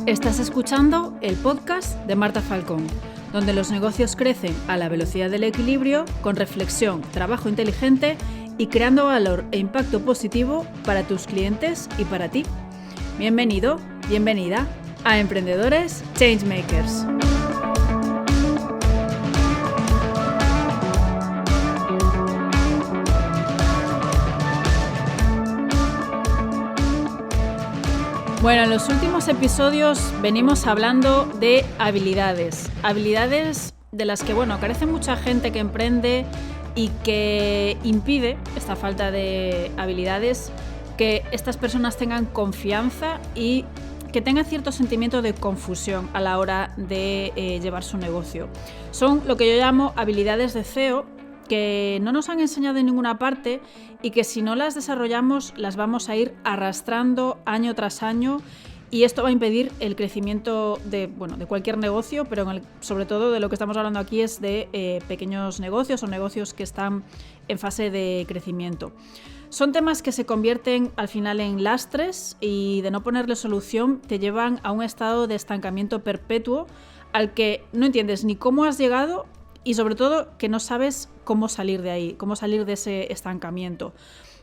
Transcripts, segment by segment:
Estás escuchando el podcast de Marta Falcón, donde los negocios crecen a la velocidad del equilibrio, con reflexión, trabajo inteligente y creando valor e impacto positivo para tus clientes y para ti. Bienvenido, bienvenida a Emprendedores Changemakers. Bueno, en los últimos episodios venimos hablando de habilidades de las que, carece mucha gente que emprende y que impide esta falta de habilidades que estas personas tengan confianza y que tengan cierto sentimiento de confusión a la hora de llevar su negocio. Son lo que yo llamo habilidades de CEO, que no nos han enseñado en ninguna parte y que si no las desarrollamos las vamos a ir arrastrando año tras año, y esto va a impedir el crecimiento de cualquier negocio, pero sobre todo de lo que estamos hablando aquí es de pequeños negocios o negocios que están en fase de crecimiento. Son temas que se convierten al final en lastres y, de no ponerle solución, te llevan a un estado de estancamiento perpetuo al que no entiendes ni cómo has llegado y, sobre todo, que no sabes cómo salir de ahí, cómo salir de ese estancamiento.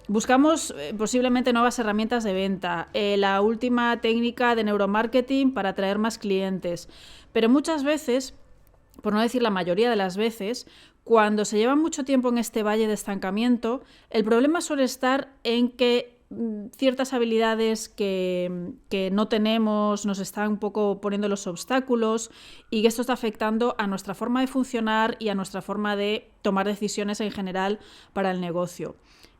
Buscamos posiblemente nuevas herramientas de venta, la última técnica de neuromarketing para atraer más clientes, pero muchas veces, por no decir la mayoría de las veces, cuando se lleva mucho tiempo en este valle de estancamiento, el problema suele estar en que ciertas habilidades que no tenemos nos están un poco poniendo los obstáculos, y que esto está afectando a nuestra forma de funcionar y a nuestra forma de tomar decisiones en general para el negocio.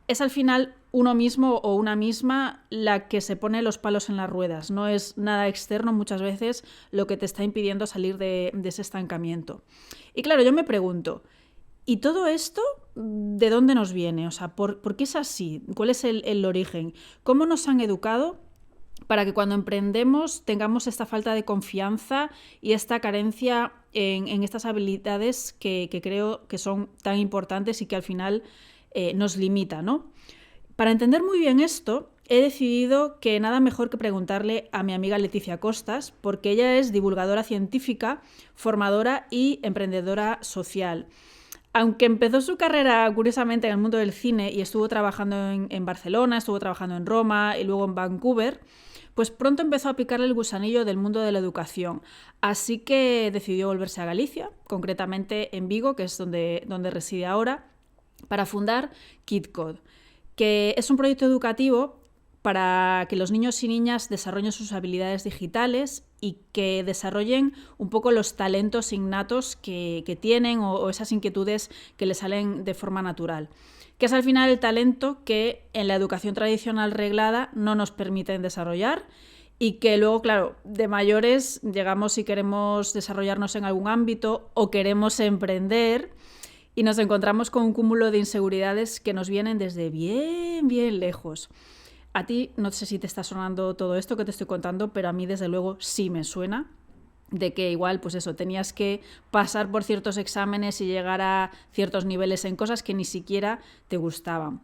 Es al final uno mismo o una misma la que se pone los palos en las ruedas, no es nada externo muchas veces lo que te está impidiendo salir de ese estancamiento. Y claro, yo me pregunto, ¿y todo esto de dónde nos viene? O sea, ¿por qué es así? ¿Cuál es el origen? ¿Cómo nos han educado para que cuando emprendemos tengamos esta falta de confianza y esta carencia en estas habilidades que creo que son tan importantes y que al final nos limita, ¿no? Para entender muy bien esto, he decidido que nada mejor que preguntarle a mi amiga Leticia Costas, porque ella es divulgadora científica, formadora y emprendedora social. Aunque empezó su carrera, curiosamente, en el mundo del cine y estuvo trabajando en Barcelona, estuvo trabajando en Roma y luego en Vancouver, pues pronto empezó a picarle el gusanillo del mundo de la educación. Así que decidió volverse a Galicia, concretamente en Vigo, que es donde reside ahora, para fundar KidCod, que es un proyecto educativo para que los niños y niñas desarrollen sus habilidades digitales y que desarrollen un poco los talentos innatos que tienen o esas inquietudes que les salen de forma natural, que es al final el talento que en la educación tradicional reglada no nos permiten desarrollar y que luego, claro, de mayores llegamos y queremos desarrollarnos en algún ámbito o queremos emprender y nos encontramos con un cúmulo de inseguridades que nos vienen desde bien, bien lejos. A ti no sé si te está sonando todo esto que te estoy contando, pero a mí desde luego sí me suena, de que igual tenías que pasar por ciertos exámenes y llegar a ciertos niveles en cosas que ni siquiera te gustaban.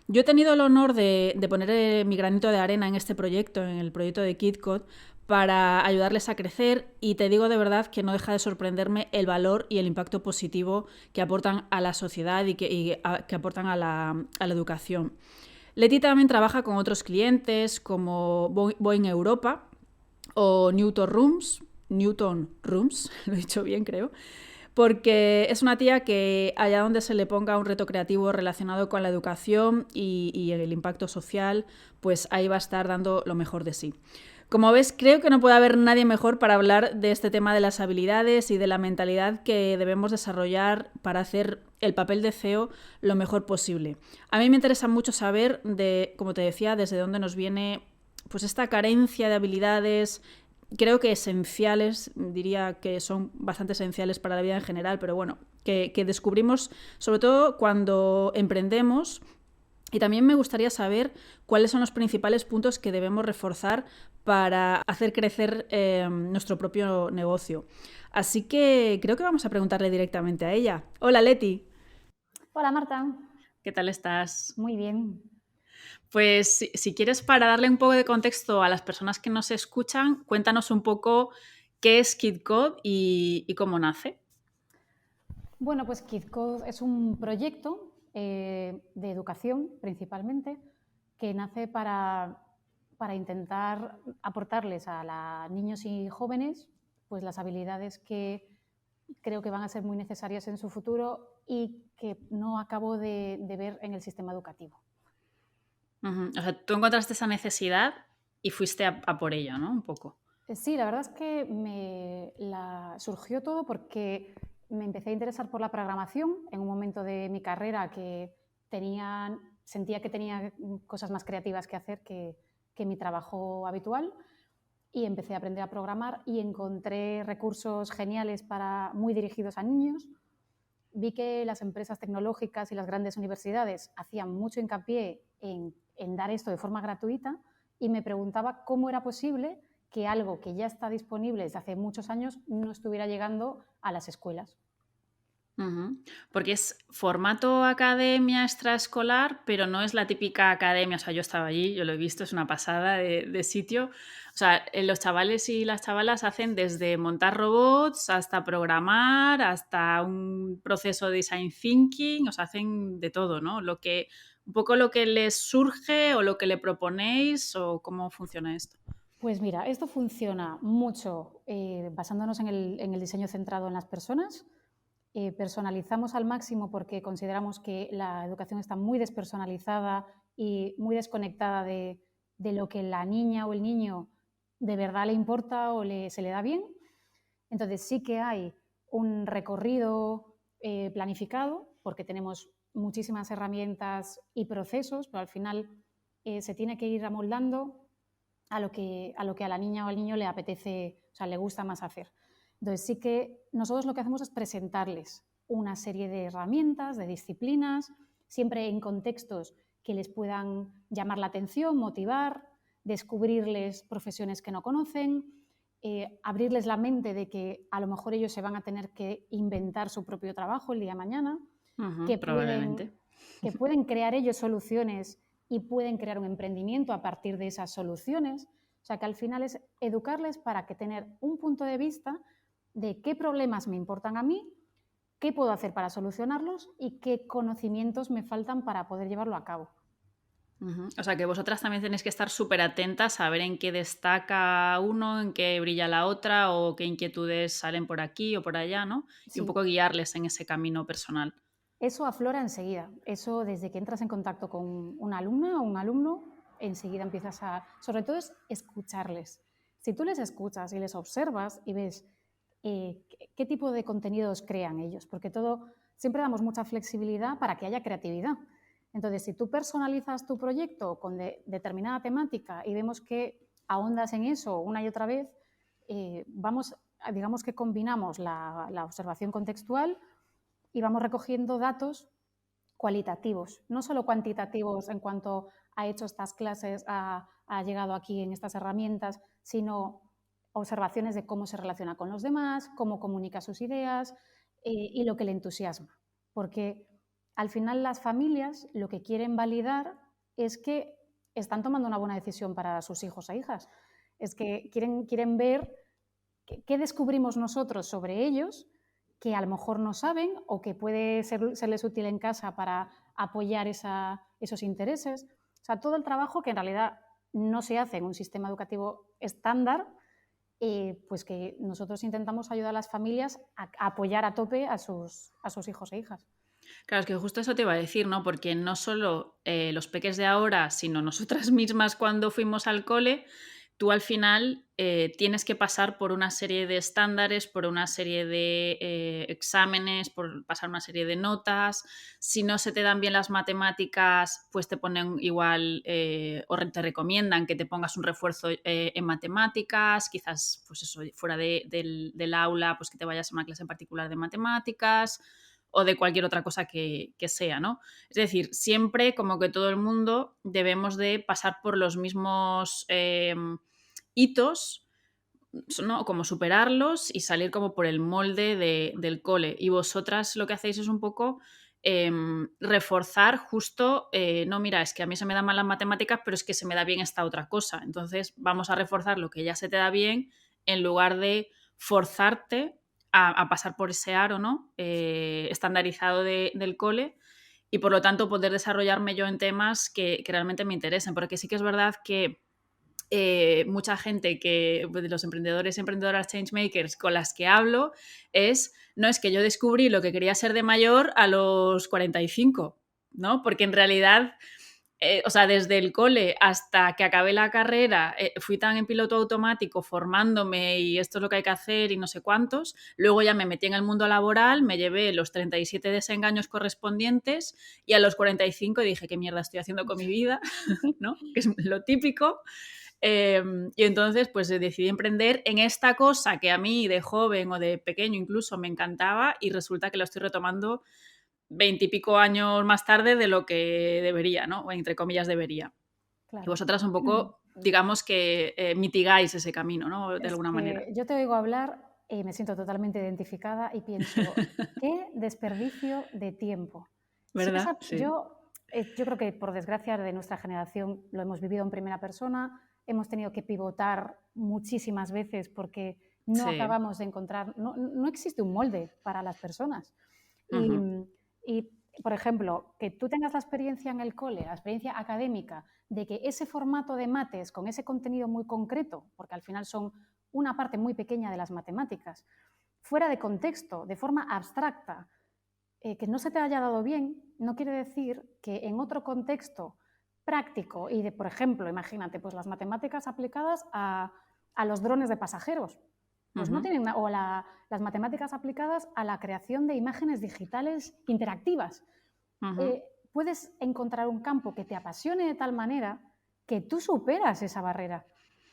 Yo he tenido el honor de poner mi granito de arena en este proyecto, en el proyecto de KidCod, para ayudarles a crecer, y te digo de verdad que no deja de sorprenderme el valor y el impacto positivo que aportan a la sociedad y que aportan a la educación. Leti también trabaja con otros clientes como Boeing Europa o Newton Rooms, lo he dicho bien creo, porque es una tía que allá donde se le ponga un reto creativo relacionado con la educación y el impacto social, pues ahí va a estar dando lo mejor de sí. Como ves, creo que no puede haber nadie mejor para hablar de este tema de las habilidades y de la mentalidad que debemos desarrollar para hacer el papel de CEO lo mejor posible. A mí me interesa mucho saber, como te decía, desde dónde nos viene esta carencia de habilidades, creo que esenciales, diría que son bastante esenciales para la vida en general, pero que descubrimos sobre todo cuando emprendemos. Y también me gustaría saber cuáles son los principales puntos que debemos reforzar para hacer crecer nuestro propio negocio. Así que creo que vamos a preguntarle directamente a ella. Hola, Leti. Hola, Marta. ¿Qué tal estás? Muy bien. Pues si quieres, para darle un poco de contexto a las personas que nos escuchan, cuéntanos un poco qué es KidCode y cómo nace. Bueno, pues KidCode es un proyecto de educación principalmente que nace para intentar aportarles a niños y jóvenes pues las habilidades que creo que van a ser muy necesarias en su futuro y que no acabo de ver en el sistema educativo. O sea, tú encontraste esa necesidad y fuiste a por ello, ¿no? Un poco. Sí, la verdad es que surgió todo porque me empecé a interesar por la programación en un momento de mi carrera que sentía que tenía cosas más creativas que hacer que mi trabajo habitual y empecé a aprender a programar y encontré recursos geniales muy dirigidos a niños. Vi que las empresas tecnológicas y las grandes universidades hacían mucho hincapié en dar esto de forma gratuita y me preguntaba cómo era posible que algo que ya está disponible desde hace muchos años no estuviera llegando a las escuelas. Porque es formato academia extraescolar, pero no es la típica academia. O sea, yo estaba allí, yo lo he visto, es una pasada de sitio. O sea, los chavales y las chavalas hacen desde montar robots hasta programar, hasta un proceso de design thinking, o sea, hacen de todo, ¿no? Un poco lo que les surge o lo que le proponéis o cómo funciona esto. Pues mira, esto funciona mucho basándonos en el diseño centrado en las personas. Personalizamos al máximo porque consideramos que la educación está muy despersonalizada y muy desconectada de lo que la niña o el niño de verdad le importa o se le da bien. Entonces sí que hay un recorrido planificado porque tenemos muchísimas herramientas y procesos, pero al final se tiene que ir amoldando a lo que a la niña o al niño le apetece, o sea, le gusta más hacer. Entonces sí que nosotros lo que hacemos es presentarles una serie de herramientas, de disciplinas, siempre en contextos que les puedan llamar la atención, motivar, descubrirles profesiones que no conocen, abrirles la mente de que a lo mejor ellos se van a tener que inventar su propio trabajo el día de mañana, que Probablemente. pueden, que pueden crear ellos soluciones y pueden crear un emprendimiento a partir de esas soluciones. O sea, que al final es educarles para que tener un punto de vista de qué problemas me importan a mí, qué puedo hacer para solucionarlos y qué conocimientos me faltan para poder llevarlo a cabo. O sea, que vosotras también tenéis que estar súper atentas a ver en qué destaca uno, en qué brilla la otra o qué inquietudes salen por aquí o por allá, ¿no? Y un Sí, poco guiarles en ese camino personal. eso aflora enseguida. Eso desde que entras en contacto con una alumna o un alumno, enseguida empiezas a... Sobre todo es escucharles. Si tú les escuchas y les observas y ves qué tipo de contenidos crean ellos, porque siempre damos mucha flexibilidad para que haya creatividad. Entonces, si tú personalizas tu proyecto con determinada temática y vemos que ahondas en eso una y otra vez, digamos que combinamos la observación contextual y vamos recogiendo datos cualitativos, no solo cuantitativos en cuanto ha hecho estas clases, ha llegado aquí en estas herramientas, sino observaciones de cómo se relaciona con los demás, cómo comunica sus ideas y lo que le entusiasma. Porque al final las familias lo que quieren validar es que están tomando una buena decisión para sus hijos e hijas. Es que quieren ver qué descubrimos nosotros sobre ellos que a lo mejor no saben o que puede serles útil en casa para apoyar esos intereses. O sea, todo el trabajo que en realidad no se hace en un sistema educativo estándar, pues que nosotros intentamos ayudar a las familias a apoyar a tope a sus hijos e hijas. Claro, es que justo eso te iba a decir, ¿no? Porque no solo los peques de ahora, sino nosotras mismas cuando fuimos al cole, tú al final tienes que pasar por una serie de estándares, por una serie de exámenes, por pasar una serie de notas. Si no se te dan bien las matemáticas, pues te ponen igual o te recomiendan que te pongas un refuerzo en matemáticas, quizás pues eso, fuera del aula, pues que te vayas a una clase en particular de matemáticas o de cualquier otra cosa que sea, ¿no? Es decir, siempre como que todo el mundo debemos de pasar por los mismos hitos, ¿no? Como superarlos y salir como por el molde del cole. Y vosotras lo que hacéis es un poco reforzar justo, no, mira, es que a mí se me dan mal las matemáticas, pero es que se me da bien esta otra cosa. Entonces vamos a reforzar lo que ya se te da bien en lugar de forzarte a pasar por ese aro, ¿no? Estandarizado del cole, y por lo tanto poder desarrollarme yo en temas que realmente me interesen, porque sí que es verdad que mucha gente que, pues, de los emprendedores y emprendedoras changemakers con las que hablo, no es que yo descubrí lo que quería ser de mayor a los 45, ¿no? Porque en realidad, o sea, desde el cole hasta que acabé la carrera, fui tan en piloto automático formándome y esto es lo que hay que hacer y no sé cuántos. Luego ya me metí en el mundo laboral, me llevé los 37 desengaños correspondientes y a los 45 dije, ¿qué mierda estoy haciendo con mi vida? ¿No? Que es lo típico. Y entonces, pues decidí emprender en esta cosa que a mí de joven o de pequeño incluso me encantaba, y resulta que lo estoy retomando 20 y pico años más tarde de lo que debería, ¿no? O entre comillas debería. Y Claro. vosotras un poco, digamos que mitigáis ese camino, ¿no? De Es alguna manera. que yo te oigo hablar y me siento totalmente identificada y pienso, qué desperdicio de tiempo. Si ¿Verdad? esa- Sí. yo creo que por desgracia de nuestra generación lo hemos vivido en primera persona, hemos tenido que pivotar muchísimas veces porque no Sí. acabamos de encontrar, no existe un molde para las personas. Y, Ujú. y, por ejemplo, que tú tengas la experiencia en el cole, la experiencia académica, de que ese formato de mates con ese contenido muy concreto, porque al final son una parte muy pequeña de las matemáticas, fuera de contexto, de forma abstracta, que no se te haya dado bien, no quiere decir que en otro contexto práctico y de, por ejemplo, imagínate, pues las matemáticas aplicadas a los drones de pasajeros, pues no Ujú. tienen, o las matemáticas aplicadas a la creación de imágenes digitales interactivas. Ujú. Eh, Puedes encontrar un campo que te apasione de tal manera que tú superas esa barrera.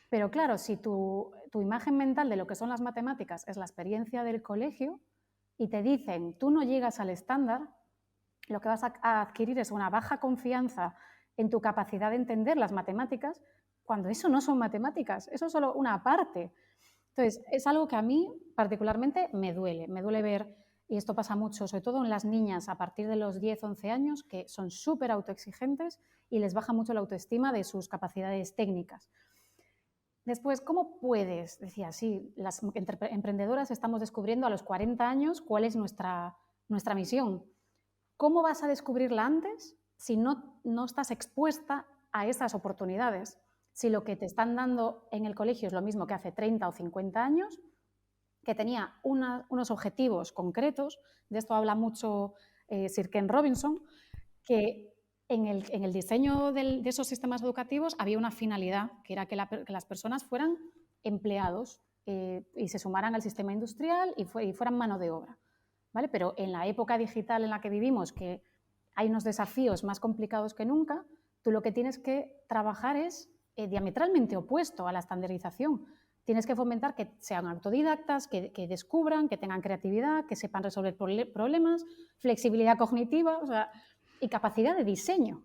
Pero claro, si tu imagen mental de lo que son las matemáticas es la experiencia del colegio y te dicen tú no llegas al estándar, lo que vas a adquirir es una baja confianza en tu capacidad de entender las matemáticas, cuando eso no son matemáticas, eso es solo una parte. Entonces, es algo que a mí particularmente me duele ver, y esto pasa mucho, sobre todo en las niñas a partir de los 10, 11 años, que son súper autoexigentes y les baja mucho la autoestima de sus capacidades técnicas. Después, ¿cómo puedes? Decía, sí, las emprendedoras estamos descubriendo a los 40 años cuál es nuestra misión. ¿Cómo vas a descubrirla antes si no estás expuesta a esas oportunidades? Si lo que te están dando en el colegio es lo mismo que hace 30 o 50 años, que tenía unos objetivos concretos, de esto habla mucho Sir Ken Robinson, que en el diseño de esos sistemas educativos había una finalidad, que era que las personas fueran empleados y se sumaran al sistema industrial y fueran mano de obra. ¿Vale? Pero en la época digital en la que vivimos, que hay unos desafíos más complicados que nunca, tú lo que tienes que trabajar es diametralmente opuesto a la estandarización. Tienes que fomentar que sean autodidactas, que descubran, que tengan creatividad, que sepan resolver problemas, flexibilidad cognitiva, o sea, y capacidad de diseño.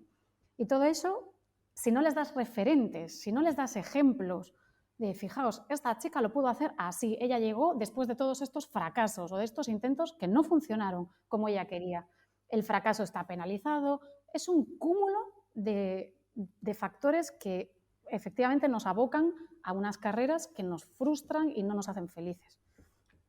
Y todo eso, si no les das referentes, si no les das ejemplos de, fijaos, esta chica lo pudo hacer así, ella llegó después de todos estos fracasos o de estos intentos que no funcionaron como ella quería. El fracaso está penalizado, es un cúmulo de factores que efectivamente nos abocan a unas carreras que nos frustran y no nos hacen felices.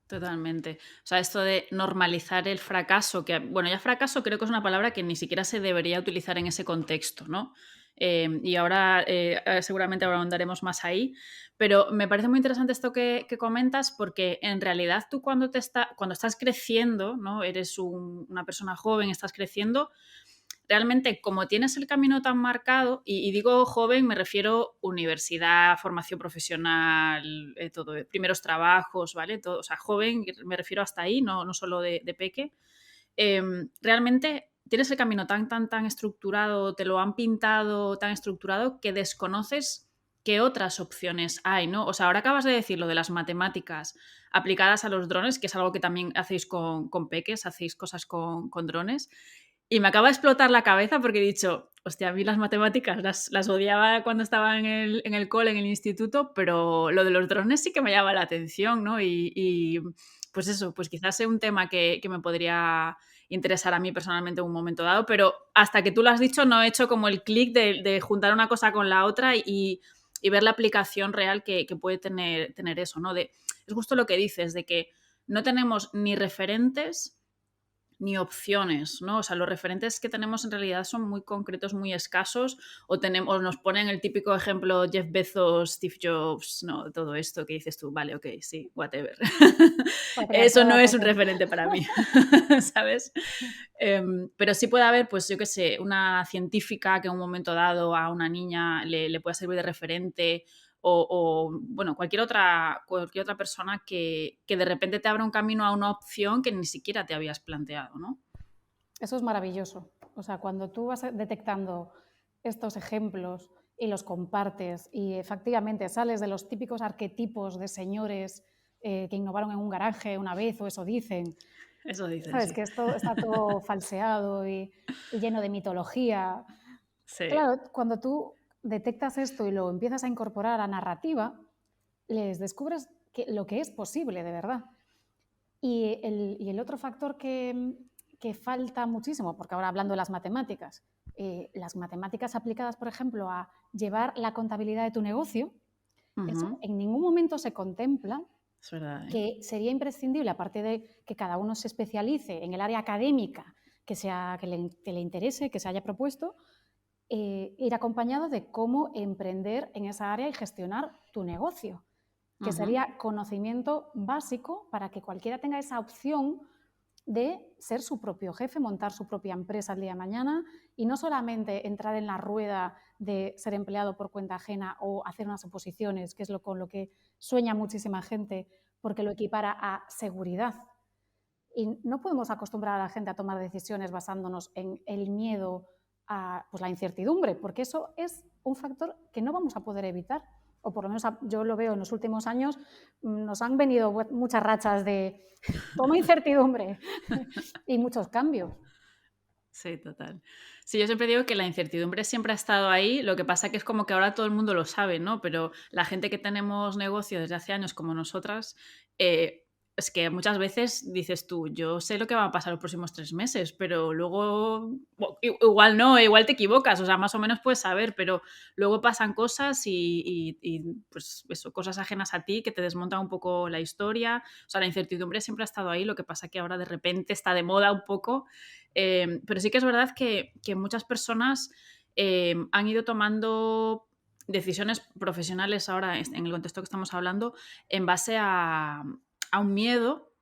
Totalmente. O sea, esto de normalizar el fracaso, que, bueno, ya fracaso creo que es una palabra que ni siquiera se debería utilizar en ese contexto, ¿no? Y ahora seguramente ahora ahondaremos más ahí, pero me parece muy interesante esto que comentas, porque en realidad tú cuando estás creciendo, ¿no? Eres una persona joven, estás creciendo, realmente como tienes el camino tan marcado, y digo joven, me refiero universidad, formación profesional, todo, primeros trabajos, ¿vale? Todo, o sea, joven, me refiero hasta ahí, no solo de peque. Realmente tienes el camino tan estructurado, te lo han pintado tan estructurado que desconoces qué otras opciones hay, ¿no? O sea, ahora acabas de decir lo de las matemáticas aplicadas a los drones, que es algo que también hacéis con peques, hacéis cosas con drones. Y me acaba de explotar la cabeza porque he dicho, hostia, a mí las matemáticas las odiaba cuando estaba en el cole, en el instituto, pero lo de los drones sí que me llama la atención, ¿no? Y pues eso, pues quizás sea un tema que me podría interesar a mí personalmente en un momento dado, pero hasta que tú lo has dicho no he hecho como el clic de juntar una cosa con la otra y ver la aplicación real que puede tener eso, ¿no? Es justo lo que dices, de que no tenemos ni referentes ni opciones, ¿no? O sea, los referentes que tenemos en realidad son muy concretos, muy escasos, o nos ponen el típico ejemplo Jeff Bezos, Steve Jobs, ¿no? Todo esto que dices tú, vale, ok, sí, whatever. Eso no es un referente para mí, ¿sabes? Pero sí puede haber, pues yo qué sé, una científica que en un momento dado a una niña le pueda servir de referente, bueno, cualquier otra persona que de repente te abra un camino a una opción que ni siquiera te habías planteado, ¿no? Eso es maravilloso. O sea, cuando tú vas detectando estos ejemplos y los compartes y efectivamente sales de los típicos arquetipos de señores que innovaron en un garaje una vez o eso dicen. Eso dicen, sabes sí. que esto está todo falseado y lleno de mitología. Sí. Claro, cuando tú detectas esto y lo empiezas a incorporar a narrativa, les descubres lo que es posible de verdad. Y el otro factor que falta muchísimo, porque ahora hablando de las matemáticas aplicadas, por ejemplo, a llevar la contabilidad de tu negocio, eso en ningún momento se contempla. Es verdad, ¿eh? Que sería imprescindible, aparte de que cada uno se especialice en el área académica que le interese, que se haya propuesto, ir acompañado de cómo emprender en esa área y gestionar tu negocio, que sería conocimiento básico para que cualquiera tenga esa opción de ser su propio jefe, montar su propia empresa el día de mañana y no solamente entrar en la rueda de ser empleado por cuenta ajena o hacer unas oposiciones, que es con lo que sueña muchísima gente, porque lo equipara a seguridad. Y no podemos acostumbrar a la gente a tomar decisiones basándonos en el miedo a la incertidumbre, porque eso es un factor que no vamos a poder evitar. O por lo menos yo lo veo en los últimos años, nos han venido muchas rachas de toma incertidumbre y muchos cambios. Sí, total. Sí, yo siempre digo que la incertidumbre siempre ha estado ahí, lo que pasa que es como que ahora todo el mundo lo sabe, ¿no? Pero la gente que tenemos negocio desde hace años como nosotras, es que muchas veces dices tú, yo sé lo que va a pasar los próximos 3 meses, pero luego igual no, igual te equivocas, o sea, más o menos puedes saber, pero luego pasan cosas y pues eso, cosas ajenas a ti que te desmontan un poco la historia. O sea, la incertidumbre siempre ha estado ahí, lo que pasa que ahora de repente está de moda un poco. Pero sí que es verdad que muchas personas han ido tomando decisiones profesionales ahora, en el contexto que estamos hablando, en base a un miedo,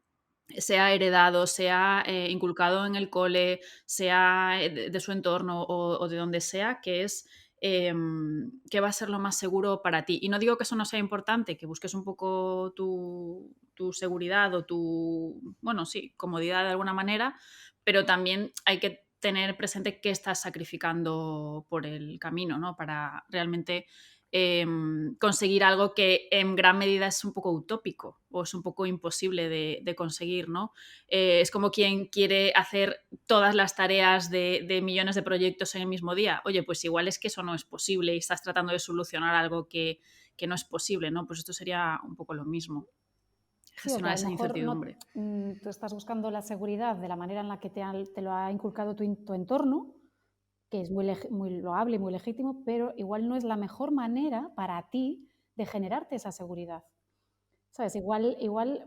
sea heredado, sea inculcado en el cole, sea de su entorno o de donde sea, que es qué va a ser lo más seguro para ti. Y no digo que eso no sea importante, que busques un poco tu seguridad o tu, bueno, sí, comodidad de alguna manera, pero también hay que tener presente qué estás sacrificando por el camino, ¿no? Para realmente conseguir algo que en gran medida es un poco utópico o es un poco imposible de conseguir, ¿no? Es como quien quiere hacer todas las tareas de millones de proyectos en el mismo día. Oye, pues igual es que eso no es posible y estás tratando de solucionar algo que no es posible, ¿no? Pues esto sería un poco lo mismo. Sí, o que Gestionar a lo esa mejor incertidumbre. tú estás buscando la seguridad de la manera en la que te lo ha inculcado tu entorno, que es muy loable y muy legítimo, pero igual no es la mejor manera para ti de generarte esa seguridad. ¿Sabes? Igual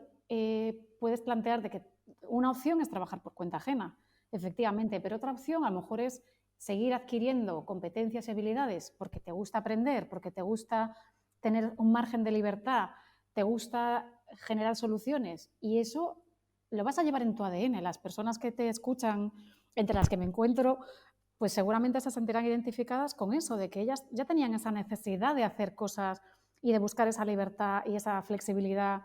puedes plantearte que una opción es trabajar por cuenta ajena, efectivamente, pero otra opción a lo mejor es seguir adquiriendo competencias y habilidades porque te gusta aprender, porque te gusta tener un margen de libertad, te gusta generar soluciones y eso lo vas a llevar en tu ADN. Las personas que te escuchan, entre las que me encuentro, pues seguramente se sentirán identificadas con eso, de que ellas ya tenían esa necesidad de hacer cosas y de buscar esa libertad y esa flexibilidad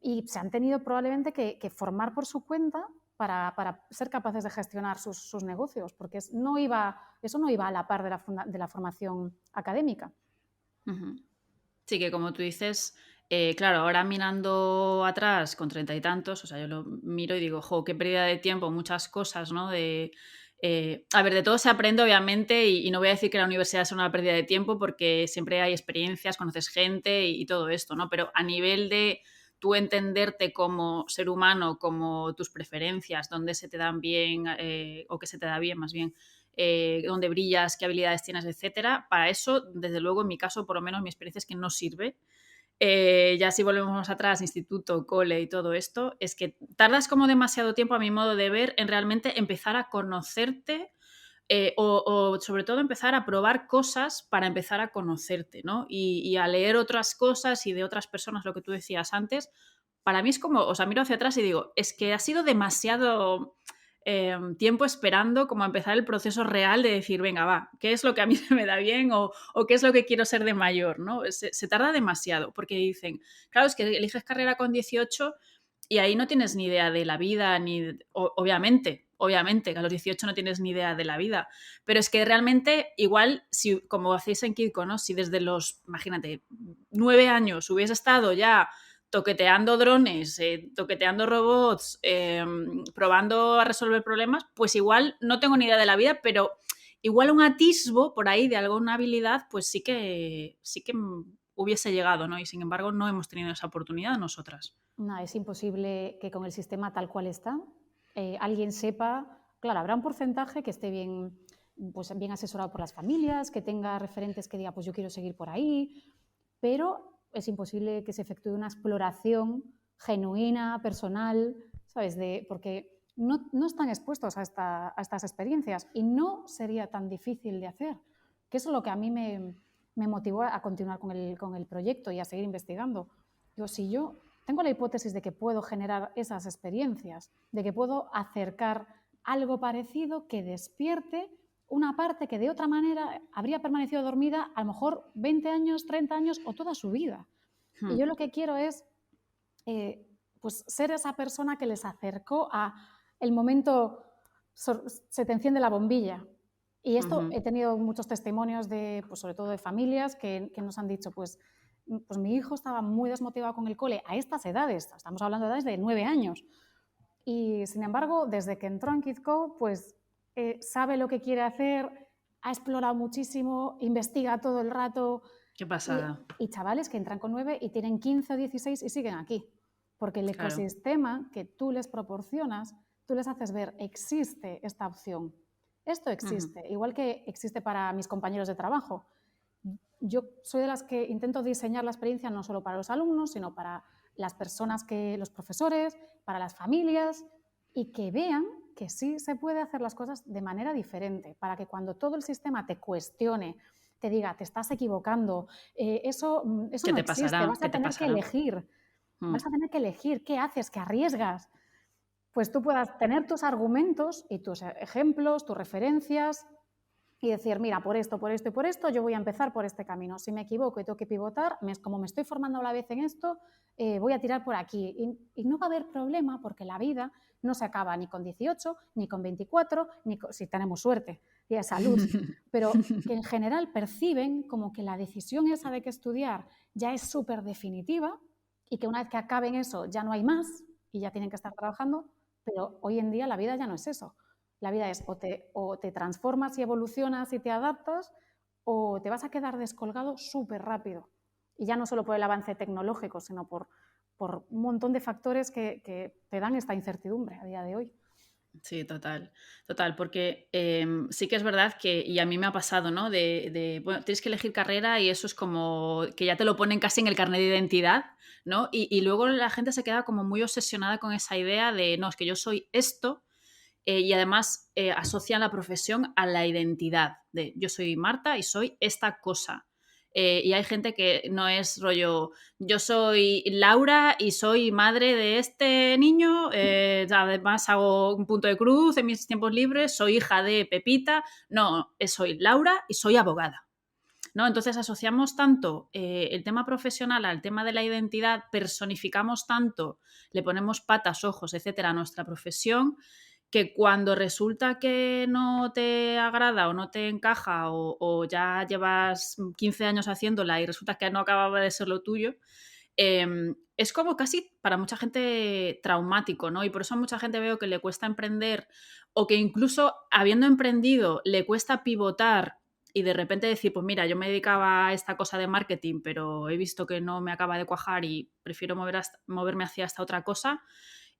y se han tenido probablemente que formar por su cuenta para ser capaces de gestionar sus negocios, porque eso no iba a la par de la formación académica. Sí, que como tú dices, claro, ahora mirando atrás con 30 y tantos, o sea, yo lo miro y digo, jo, qué pérdida de tiempo, muchas cosas, ¿no? A ver, de todo se aprende, obviamente, y no voy a decir que la universidad es una pérdida de tiempo porque siempre hay experiencias, conoces gente y todo esto, ¿no? Pero a nivel tú entenderte como ser humano, como tus preferencias, dónde se te dan bien, o qué se te da bien más bien, dónde brillas, qué habilidades tienes, etcétera. Para eso, desde luego, en mi caso, por lo menos mi experiencia es que no sirve. Ya si volvemos más atrás, instituto, cole y todo esto, es que tardas como demasiado tiempo, a mi modo de ver, en realmente empezar a conocerte, o sobre todo empezar a probar cosas para empezar a conocerte, ¿no? Y a leer otras cosas y de otras personas, lo que tú decías antes, para mí es como, o sea, miro hacia atrás y digo, es que ha sido demasiado tiempo esperando como a empezar el proceso real de decir, venga, va, ¿qué es lo que a mí se me da bien o qué es lo que quiero ser de mayor? ¿No? Se tarda demasiado porque dicen, claro, es que eliges carrera con 18 y ahí no tienes ni idea de la vida, obviamente, que a los 18 no tienes ni idea de la vida, pero es que realmente igual, si como hacéis en Kidco, ¿no? Si desde los, imagínate, 9 años hubiese estado ya toqueteando drones, toqueteando robots, probando a resolver problemas, pues igual no tengo ni idea de la vida, pero igual un atisbo por ahí de alguna habilidad, pues sí que hubiese llegado, ¿no? Y sin embargo no hemos tenido esa oportunidad nosotras. No, es imposible que con el sistema tal cual está, alguien sepa, claro, habrá un porcentaje que esté bien, pues bien asesorado por las familias, que tenga referentes que diga, pues yo quiero seguir por ahí, pero es imposible que se efectúe una exploración genuina, personal, ¿sabes? Porque no están expuestos a estas experiencias y no sería tan difícil de hacer, que eso es lo que a mí me motivó a continuar con el proyecto y a seguir investigando. Digo, si yo tengo la hipótesis de que puedo generar esas experiencias, de que puedo acercar algo parecido que despierte una parte que de otra manera habría permanecido dormida a lo mejor 20 años, 30 años o toda su vida. Y yo lo que quiero es pues ser esa persona que les acercó a el momento, se te enciende la bombilla. Y esto he tenido muchos testimonios de, pues sobre todo de familias que nos han dicho, pues mi hijo estaba muy desmotivado con el cole a estas edades, estamos hablando de edades de 9 años. Y sin embargo, desde que entró en Kidco, pues sabe lo que quiere hacer, ha explorado muchísimo, investiga todo el rato. Qué pasada. Y chavales que entran con 9 y tienen 15 o 16 y siguen aquí. Porque el ecosistema que tú les proporcionas, tú les haces ver, existe esta opción. Esto existe, igual que existe para mis compañeros de trabajo. Yo soy de las que intento diseñar la experiencia no solo para los alumnos, sino para las personas, los profesores, para las familias, y que vean que sí se puede hacer las cosas de manera diferente, para que cuando todo el sistema te cuestione, te diga, te estás equivocando, eso no existe, vas a tener que elegir. Vas a tener que elegir qué haces, qué arriesgas. Pues tú puedas tener tus argumentos y tus ejemplos, tus referencias, y decir, mira, por esto y por esto, yo voy a empezar por este camino. Si me equivoco y tengo que pivotar, como me estoy formando a la vez en esto, voy a tirar por aquí. Y no va a haber problema porque la vida no se acaba ni con 18, ni con 24, si tenemos suerte y salud. Pero que en general perciben como que la decisión esa de que estudiar ya es súper definitiva y que una vez que acaben eso ya no hay más y ya tienen que estar trabajando, pero hoy en día la vida ya no es eso. La vida es o te transformas y evolucionas y te adaptas o te vas a quedar descolgado súper rápido. Y ya no solo por el avance tecnológico, sino por un montón de factores que te dan esta incertidumbre a día de hoy. Sí, total, porque sí que es verdad que, y a mí me ha pasado, ¿no? Bueno, tienes que elegir carrera y eso es como que ya te lo ponen casi en el carnet de identidad, ¿no? Y luego la gente se queda como muy obsesionada con esa idea de, no, es que yo soy esto, y además asocian la profesión a la identidad, de yo soy Marta y soy esta cosa. Y hay gente que no es rollo, yo soy Laura y soy madre de este niño, además hago un punto de cruz en mis tiempos libres, soy hija de Pepita, no, soy Laura y soy abogada. ¿No? Entonces asociamos tanto el tema profesional al tema de la identidad, personificamos tanto, le ponemos patas, ojos, etcétera, a nuestra profesión, que cuando resulta que no te agrada o no te encaja o ya llevas 15 años haciéndola y resulta que no acababa de ser lo tuyo, es como casi para mucha gente traumático, ¿no? Y por eso a mucha gente veo que le cuesta emprender o que incluso habiendo emprendido le cuesta pivotar y de repente decir, pues mira, yo me dedicaba a esta cosa de marketing, pero he visto que no me acaba de cuajar y prefiero moverme hacia esta otra cosa.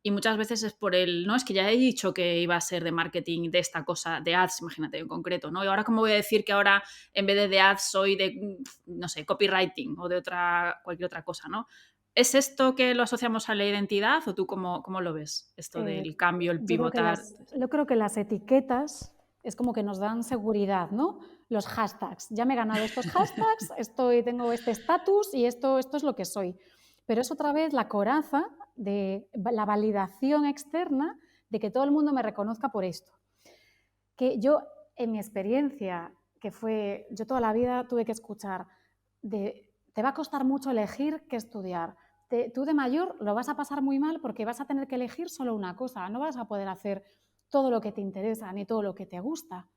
Y muchas veces es por no, es que ya he dicho que iba a ser de marketing de esta cosa, de ads, imagínate, en concreto, ¿no? Y ahora, ¿cómo voy a decir que ahora en vez de ads soy de, no sé, copywriting o de cualquier otra cosa, ¿no? ¿Es esto que lo asociamos a la identidad o tú cómo lo ves? Esto Eh, del cambio, el pivotar. yo creo que las etiquetas es como que nos dan seguridad, ¿no? Los hashtags. Ya me he ganado estos hashtags, tengo este estatus y esto es lo que soy. Pero es otra vez la coraza de la validación externa de que todo el mundo me reconozca por esto. Que yo, en mi experiencia, yo toda la vida tuve que escuchar te va a costar mucho elegir qué estudiar. Tú de mayor lo vas a pasar muy mal porque vas a tener que elegir solo una cosa, no vas a poder hacer todo lo que te interesa ni todo lo que te gusta.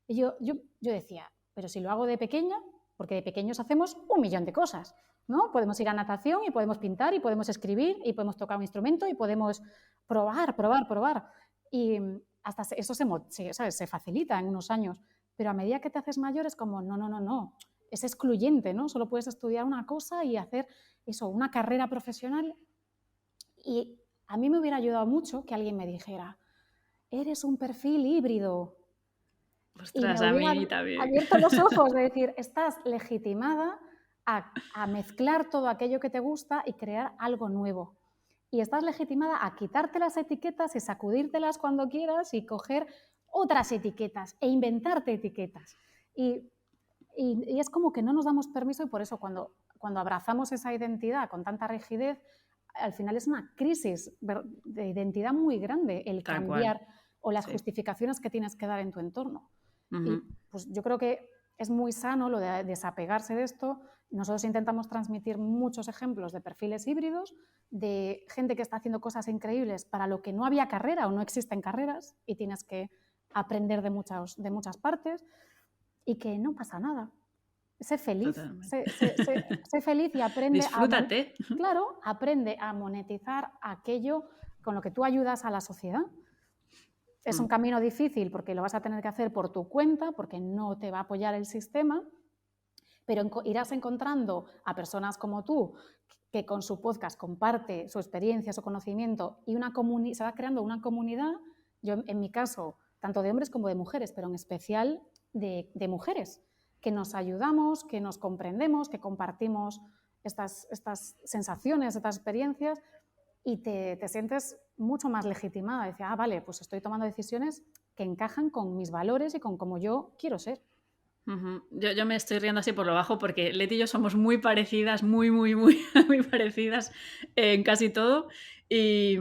Y yo decía, pero si lo hago de pequeña, porque de pequeños hacemos 1.000.000 de cosas, ¿no? Podemos ir a natación y podemos pintar y podemos escribir y podemos tocar un instrumento y podemos probar. Y hasta eso se facilita en unos años, pero a medida que te haces mayor es como, no, es excluyente, ¿no? Solo puedes estudiar una cosa y hacer eso, una carrera profesional. Y a mí me hubiera ayudado mucho que alguien me dijera, eres un perfil híbrido. Y Ostras, me a hubiera mí también. abierto los ojos de decir, estás legitimada a mezclar todo aquello que te gusta y crear algo nuevo. Y estás legitimada a quitarte las etiquetas y sacudírtelas cuando quieras y coger otras etiquetas e inventarte etiquetas. Y es como que no nos damos permiso y por eso cuando abrazamos esa identidad con tanta rigidez, al final es una crisis de identidad muy grande el Tal cambiar cual. o las Sí. justificaciones que tienes que dar en tu entorno. Uh-huh. Y pues yo creo que es muy sano lo de desapegarse de esto. Nosotros intentamos transmitir muchos ejemplos de perfiles híbridos, de gente que está haciendo cosas increíbles para lo que no había carrera o no existen carreras y tienes que aprender de muchas partes y que no pasa nada. Sé feliz, sé feliz y aprende Disfrútate. aprende a monetizar aquello con lo que tú ayudas a la sociedad. Es un camino difícil porque lo vas a tener que hacer por tu cuenta, porque no te va a apoyar el sistema, pero irás encontrando a personas como tú que con su podcast comparte su experiencia, su conocimiento y se va creando una comunidad, yo en mi caso, tanto de hombres como de mujeres, pero en especial de mujeres, que nos ayudamos, que nos comprendemos, que compartimos estas sensaciones, estas experiencias y te sientes mucho más legitimada. Decir, vale, pues estoy tomando decisiones que encajan con mis valores y con cómo yo quiero ser. Uh-huh. Yo me estoy riendo así por lo bajo porque Leti y yo somos muy parecidas, muy, muy, muy, muy parecidas en casi todo y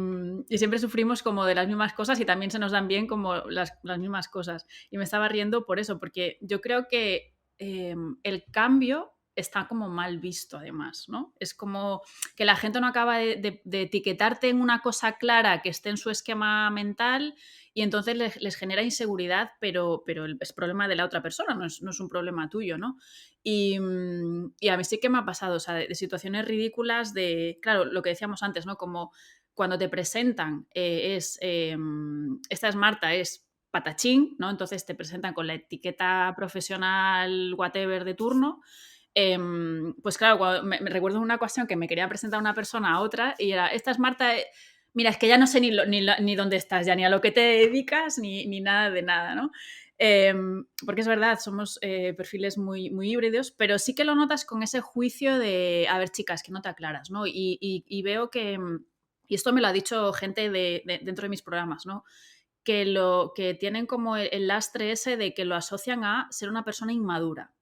siempre sufrimos como de las mismas cosas y también se nos dan bien como las mismas cosas. Y me estaba riendo por eso, porque yo creo que el cambio está como mal visto además, ¿no? Es como que la gente no acaba de etiquetarte en una cosa clara que esté en su esquema mental y entonces les genera inseguridad, pero es problema de la otra persona, no es un problema tuyo, ¿no? Y a mí sí que me ha pasado, o sea, de situaciones ridículas claro, lo que decíamos antes, ¿no? Como cuando te presentan, esta es Marta, es patachín, ¿no? Entonces te presentan con la etiqueta profesional whatever de turno. Pues claro, me recuerdo una ocasión que me quería presentar una persona a otra y era, esta es Marta, mira, es que ya no sé ni dónde estás, ya ni a lo que te dedicas, ni nada de nada, ¿no? Porque es verdad, somos perfiles muy, muy híbridos, pero sí que lo notas con ese juicio de, a ver, chicas, que no te aclaras, ¿no? Y veo que, y esto me lo ha dicho gente dentro de mis programas, ¿no? Que tienen como el lastre ese de que lo asocian a ser una persona inmadura.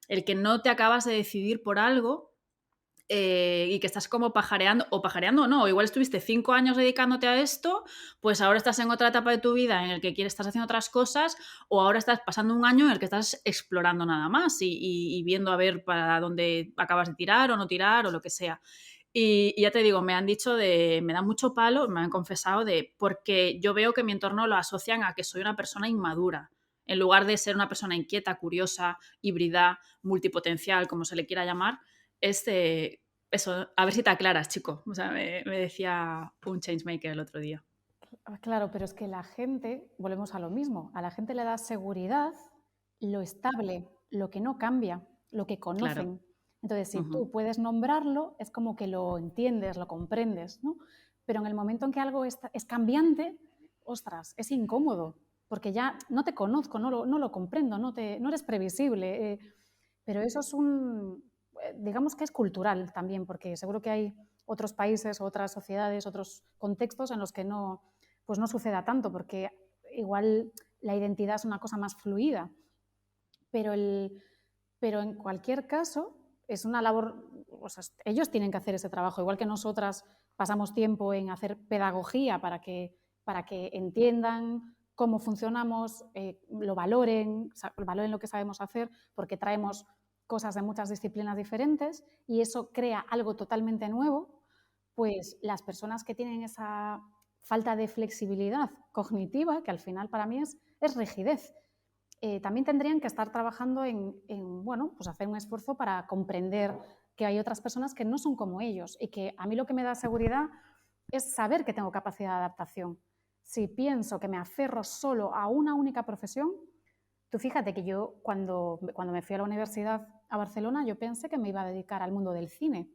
El que no te acabas de decidir por algo y que estás como pajareando o no, o igual estuviste 5 años dedicándote a esto, pues ahora estás en otra etapa de tu vida en el que estás haciendo otras cosas o ahora estás pasando un año en el que estás explorando nada más y viendo a ver para dónde acabas de tirar o no tirar o lo que sea. Y ya te digo, me han dicho me da mucho palo, me han confesado porque yo veo que mi entorno lo asocian a que soy una persona inmadura, en lugar de ser una persona inquieta, curiosa, híbrida, multipotencial, como se le quiera llamar, es eso, a ver si te aclaras, chico. O sea, me decía un changemaker el otro día. Claro, pero es que volvemos a lo mismo, a la gente le da seguridad lo estable, lo que no cambia, lo que Claro. conocen. Entonces, si Ujú. tú puedes nombrarlo, es como que lo entiendes, lo comprendes, ¿no? Pero en el momento en que algo es cambiante, ostras, es incómodo, porque ya no te conozco, no lo comprendo, no eres previsible. Pero eso es digamos que es cultural también, porque seguro que hay otros países, otras sociedades, otros contextos en los que pues no suceda tanto, porque igual la identidad es una cosa más fluida. Pero, pero en cualquier caso, es una labor, o sea, ellos tienen que hacer ese trabajo, igual que nosotras pasamos tiempo en hacer pedagogía para que entiendan cómo funcionamos, lo valoren, valoren lo que sabemos hacer, porque traemos cosas de muchas disciplinas diferentes y eso crea algo totalmente nuevo, pues las personas que tienen esa falta de flexibilidad cognitiva, que al final para mí es rigidez, también tendrían que estar trabajando bueno, pues hacer un esfuerzo para comprender que hay otras personas que no son como ellos y que a mí lo que me da seguridad es saber que tengo capacidad de adaptación. Si pienso que me aferro solo a una única profesión, tú fíjate que yo cuando me fui a la universidad a Barcelona, yo pensé que me iba a dedicar al mundo del cine,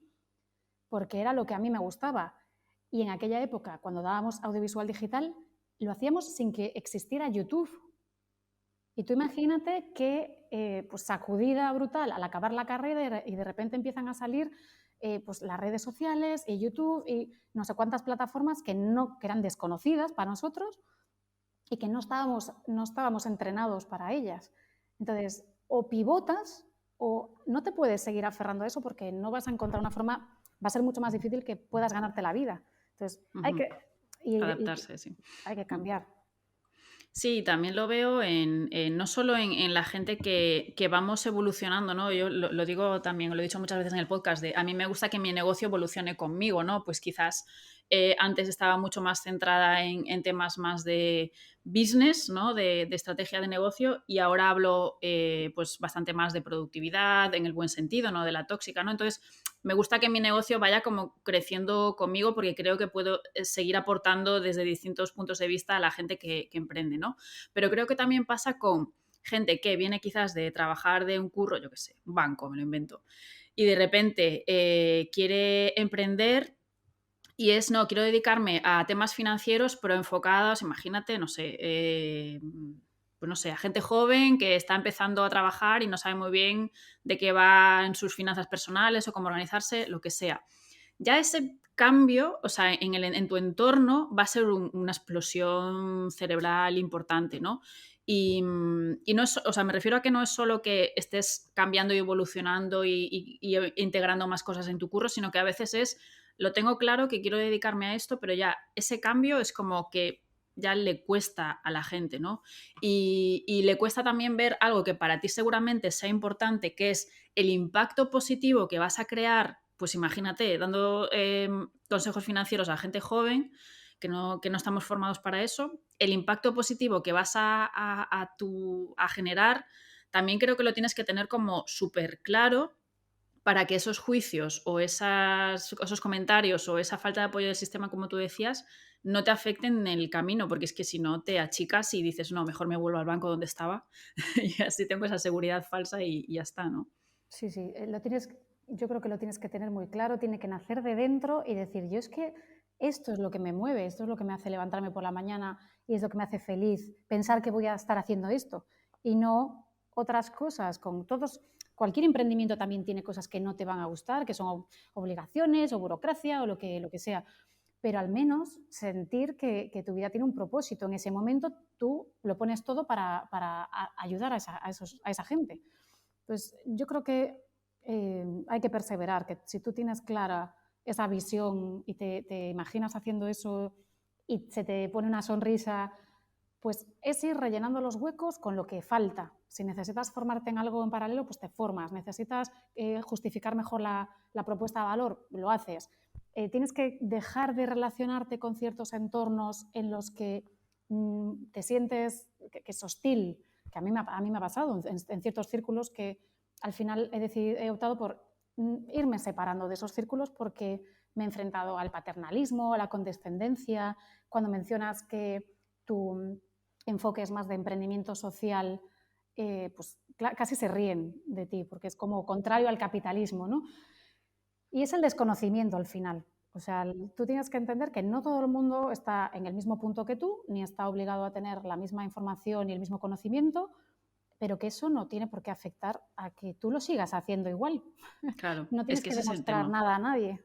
porque era lo que a mí me gustaba. Y en aquella época, cuando dábamos audiovisual digital, lo hacíamos sin que existiera YouTube. Y tú imagínate que pues sacudida brutal al acabar la carrera y de repente empiezan a salir pues las redes sociales y YouTube y no sé cuántas plataformas que eran desconocidas para nosotros y que no estábamos entrenados para ellas. Entonces, o pivotas o no te puedes seguir aferrando a eso porque no vas a encontrar una forma, va a ser mucho más difícil que puedas ganarte la vida. Entonces, Ujú. y Adaptarse, sí. hay que cambiar. Sí, también lo veo no solo en la gente que vamos evolucionando, ¿no? Yo lo digo también, lo he dicho muchas veces en el podcast, a mí me gusta que mi negocio evolucione conmigo, ¿no? Pues quizás antes estaba mucho más centrada en temas más de business, ¿no? De estrategia de negocio y ahora hablo pues bastante más de productividad, en el buen sentido, ¿no? De la tóxica, ¿no? Entonces, me gusta que mi negocio vaya como creciendo conmigo porque creo que puedo seguir aportando desde distintos puntos de vista a la gente que emprende, ¿no? Pero creo que también pasa con gente que viene quizás de trabajar de un curro, yo qué sé, un banco, me lo invento, y de repente quiere emprender y no, quiero dedicarme a temas financieros, pero enfocados, imagínate, no sé, pues no sé, a gente joven que está empezando a trabajar y no sabe muy bien de qué va en sus finanzas personales o cómo organizarse, lo que sea. Ya ese cambio, o sea, en tu entorno va a ser una explosión cerebral importante, ¿no? Y no es, o sea, me refiero a que no es solo que estés cambiando y evolucionando y integrando más cosas en tu curro, sino que a veces lo tengo claro que quiero dedicarme a esto, pero ya ese cambio es como que ya le cuesta a la gente, ¿no? Y le cuesta también ver algo que para ti seguramente sea importante, que es el impacto positivo que vas a crear, pues imagínate, dando consejos financieros a gente joven, que no estamos formados para eso, el impacto positivo que vas a generar, también creo que lo tienes que tener como súper claro para que esos juicios o esos comentarios o esa falta de apoyo del sistema, como tú decías, no te afecten en el camino, porque es que si no te achicas y dices, no, mejor me vuelvo al banco donde estaba y así tengo esa seguridad falsa y ya está, ¿no? Sí, sí, yo creo que lo tienes que tener muy claro, tiene que nacer de dentro y decir, yo es que esto es lo que me mueve, esto es lo que me hace levantarme por la mañana y es lo que me hace feliz, pensar que voy a estar haciendo esto y no otras cosas. Cualquier emprendimiento también tiene cosas que no te van a gustar, que son obligaciones o burocracia o lo que sea, pero al menos sentir que tu vida tiene un propósito. En ese momento tú lo pones todo para ayudar a esa gente. Pues yo creo que hay que perseverar, que si tú tienes clara esa visión y te imaginas haciendo eso y se te pone una sonrisa, pues es ir rellenando los huecos con lo que falta. Si necesitas formarte en algo en paralelo, pues te formas. Necesitas justificar mejor la propuesta de valor, lo haces. Tienes que dejar de relacionarte con ciertos entornos en los que te sientes que es hostil, que a mí me ha pasado en ciertos círculos que al final he optado por irme separando de esos círculos porque me he enfrentado al paternalismo, a la condescendencia. Cuando mencionas que tu enfoque es más de emprendimiento social, pues casi se ríen de ti, porque es como contrario al capitalismo, ¿no? Y es el desconocimiento al final. O sea, tú tienes que entender que no todo el mundo está en el mismo punto que tú, ni está obligado a tener la misma información y el mismo conocimiento, pero que eso no tiene por qué afectar a que tú lo sigas haciendo igual. Claro, No es tienes que que ese es el demostrar tema. nada a nadie.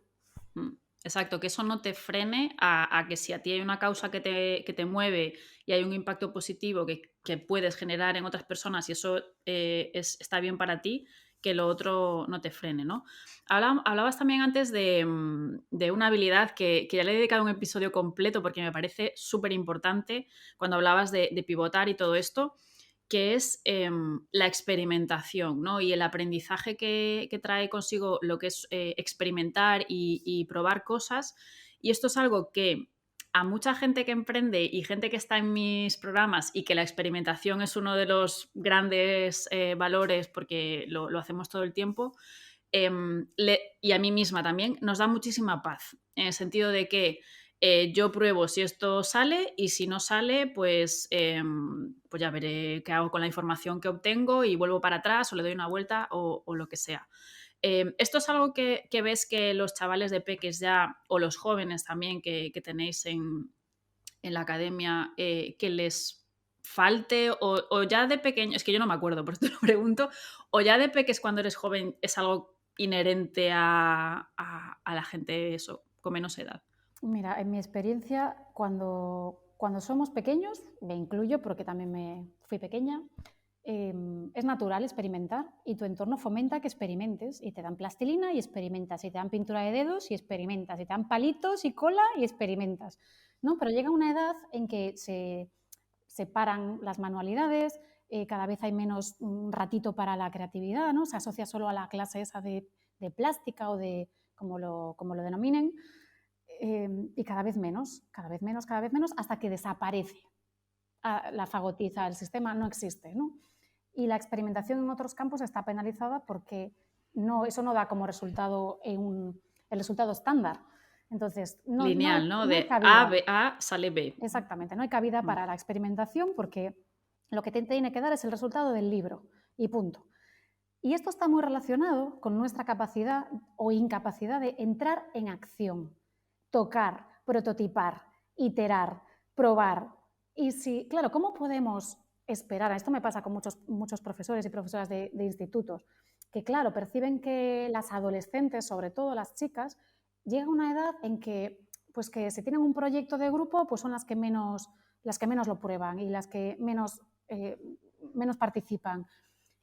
Exacto, que eso no te frene a que si a ti hay una causa que te mueve y hay un impacto positivo que puedes generar en otras personas y eso está bien para ti, que lo otro no te frene, ¿no? Hablabas también antes de una habilidad que ya le he dedicado un episodio completo porque me parece súper importante cuando hablabas de pivotar y todo esto, que es la experimentación, ¿no? Y el aprendizaje que trae consigo lo que es experimentar y probar cosas. Y esto es algo que a mucha gente que emprende y gente que está en mis programas y que la experimentación es uno de los grandes valores porque lo hacemos todo el tiempo, y a mí misma también, nos da muchísima paz, en el sentido de que yo pruebo si esto sale y si no sale, pues ya veré qué hago con la información que obtengo y vuelvo para atrás o le doy una vuelta o lo que sea. Esto es algo que ves que los chavales de peques ya, o los jóvenes también que tenéis en la academia, que les falte o ya de pequeño, es que yo no me acuerdo, por eso te lo pregunto, o ya de peques cuando eres joven es algo inherente a la gente eso, con menos edad. Mira, en mi experiencia, cuando somos pequeños, me incluyo porque también me fui pequeña, es natural experimentar y tu entorno fomenta que experimentes y te dan plastilina y experimentas, y te dan pintura de dedos y experimentas, y te dan palitos y cola y experimentas, ¿no? Pero llega una edad en que se separan las manualidades, cada vez hay menos ratito para la creatividad, ¿no? Se asocia solo a la clase esa de plástica o de como lo denominen, y cada vez menos, cada vez menos, cada vez menos, hasta que desaparece. La fagotiza, el sistema no existe, ¿no? Y la experimentación en otros campos está penalizada porque eso no da como resultado el resultado estándar. Entonces, Lineal, ¿no? no hay De A, cabida. B, A sale B. Exactamente, no hay cabida para la experimentación porque lo que te tiene que dar es el resultado del libro y punto. Y esto está muy relacionado con nuestra capacidad o incapacidad de entrar en acción, tocar, prototipar, iterar, probar. Y si, claro, ¿cómo podemos esperar? Esto me pasa con muchos profesores y profesoras de institutos, que claro, perciben que las adolescentes, sobre todo las chicas, llega una edad en que, pues que si tienen un proyecto de grupo, pues son las que menos lo prueban y las que menos participan.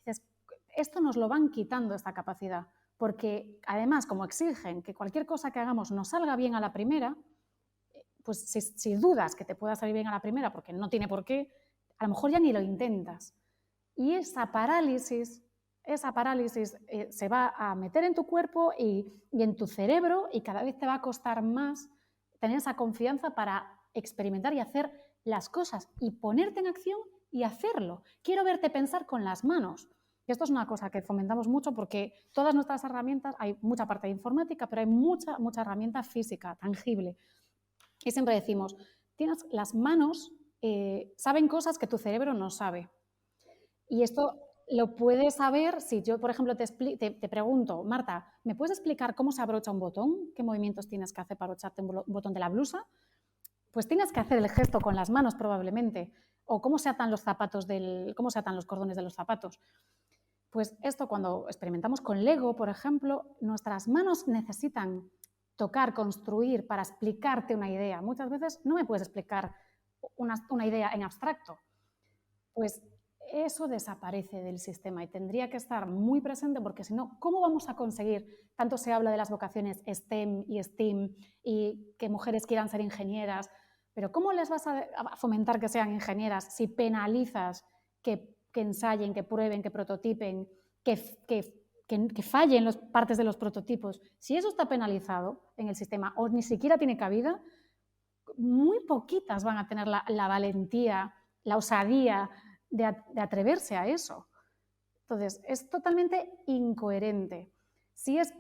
Dices, esto nos lo van quitando, esta capacidad, porque además, como exigen que cualquier cosa que hagamos nos salga bien a la primera, pues si dudas que te pueda salir bien a la primera, porque no tiene por qué, a lo mejor ya ni lo intentas. Y esa parálisis se va a meter en tu cuerpo y en tu cerebro, y cada vez te va a costar más tener esa confianza para experimentar y hacer las cosas y ponerte en acción y hacerlo. Quiero verte pensar con las manos. Y esto es una cosa que fomentamos mucho porque todas nuestras herramientas, hay mucha parte de informática, pero hay mucha herramienta física, tangible. Y siempre decimos, tienes las manos, saben cosas que tu cerebro no sabe. Y esto lo puedes saber si yo, por ejemplo, te pregunto, Marta, ¿me puedes explicar cómo se abrocha un botón? ¿Qué movimientos tienes que hacer para abrocharte un botón de la blusa? Pues tienes que hacer el gesto con las manos probablemente. O cómo se atan los cordones de los zapatos. Pues esto, cuando experimentamos con Lego, por ejemplo, nuestras manos necesitan tocar, construir para explicarte una idea. Muchas veces no me puedes explicar una idea en abstracto. Pues eso desaparece del sistema y tendría que estar muy presente, porque si no, ¿cómo vamos a conseguir? Tanto se habla de las vocaciones STEM y STEAM y que mujeres quieran ser ingenieras, pero ¿cómo les vas a fomentar que sean ingenieras si penalizas que ensayen, que prueben, que prototipen, que fallen las partes de los prototipos? Si eso está penalizado en el sistema o ni siquiera tiene cabida, muy poquitas van a tener la valentía, la osadía de atreverse a eso. Entonces, es totalmente incoherente. Si es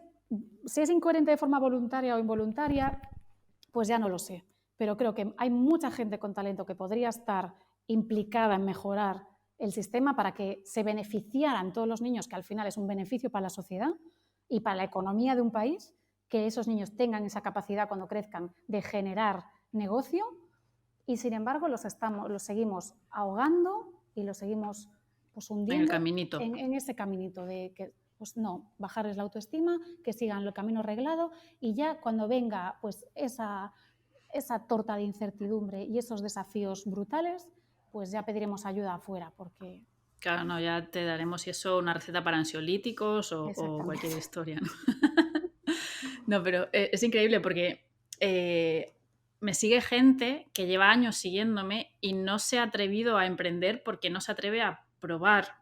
incoherente de forma voluntaria o involuntaria, pues ya no lo sé. Pero creo que hay mucha gente con talento que podría estar implicada en mejorar el sistema para que se beneficiaran todos los niños, que al final es un beneficio para la sociedad y para la economía de un país, que esos niños tengan esa capacidad cuando crezcan de generar negocio, y sin embargo los seguimos ahogando y los seguimos pues, hundiendo En el caminito. en ese caminito de que pues no, bajarles la autoestima, que sigan el camino reglado, y ya cuando venga pues esa torta de incertidumbre y esos desafíos brutales, pues ya pediremos ayuda afuera, porque... Claro, no, ya te daremos si eso una receta para ansiolíticos o cualquier historia, ¿no? No, pero es increíble porque me sigue gente que lleva años siguiéndome y no se ha atrevido a emprender porque no se atreve a probar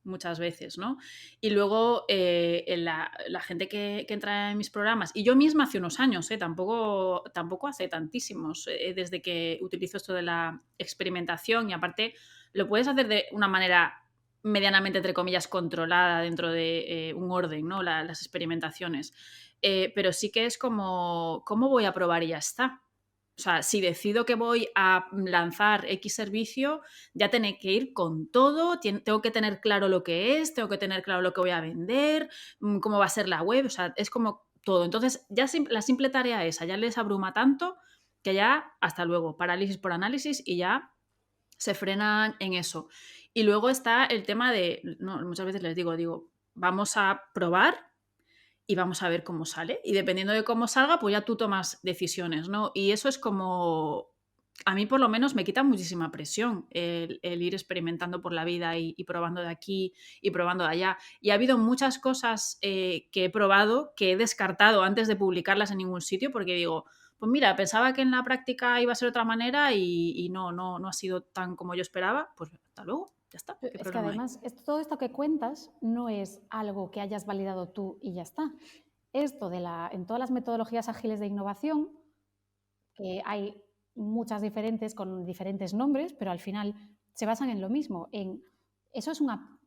muchas veces, ¿no? Y luego la gente que entra en mis programas, y yo misma hace unos años, tampoco hace tantísimos, desde que utilizo esto de la experimentación, y aparte lo puedes hacer de una manera medianamente, entre comillas, controlada dentro de un orden, ¿no? Las experimentaciones. Pero sí que es como, ¿cómo voy a probar y ya está? O sea, si decido que voy a lanzar X servicio, ya tengo que ir con todo, tengo que tener claro lo que es, tengo que tener claro lo que voy a vender, cómo va a ser la web, o sea, es como todo. Entonces, ya la simple tarea esa ya les abruma tanto que ya, hasta luego, parálisis por análisis, y ya se frenan en eso. Y luego está el tema de, no, muchas veces les digo, vamos a probar y vamos a ver cómo sale. Y dependiendo de cómo salga, pues ya tú tomas decisiones, ¿no? Y eso es como, a mí por lo menos me quita muchísima presión el ir experimentando por la vida y probando de aquí y probando de allá. Y ha habido muchas cosas que he probado que he descartado antes de publicarlas en ningún sitio, porque digo, pues mira, pensaba que en la práctica iba a ser de otra manera y no ha sido tan como yo esperaba, pues hasta luego. Ya está. Es que además, todo esto que cuentas no es algo que hayas validado tú y ya está. Esto en todas las metodologías ágiles de innovación, que hay muchas diferentes con diferentes nombres, pero al final se basan en lo mismo. Eso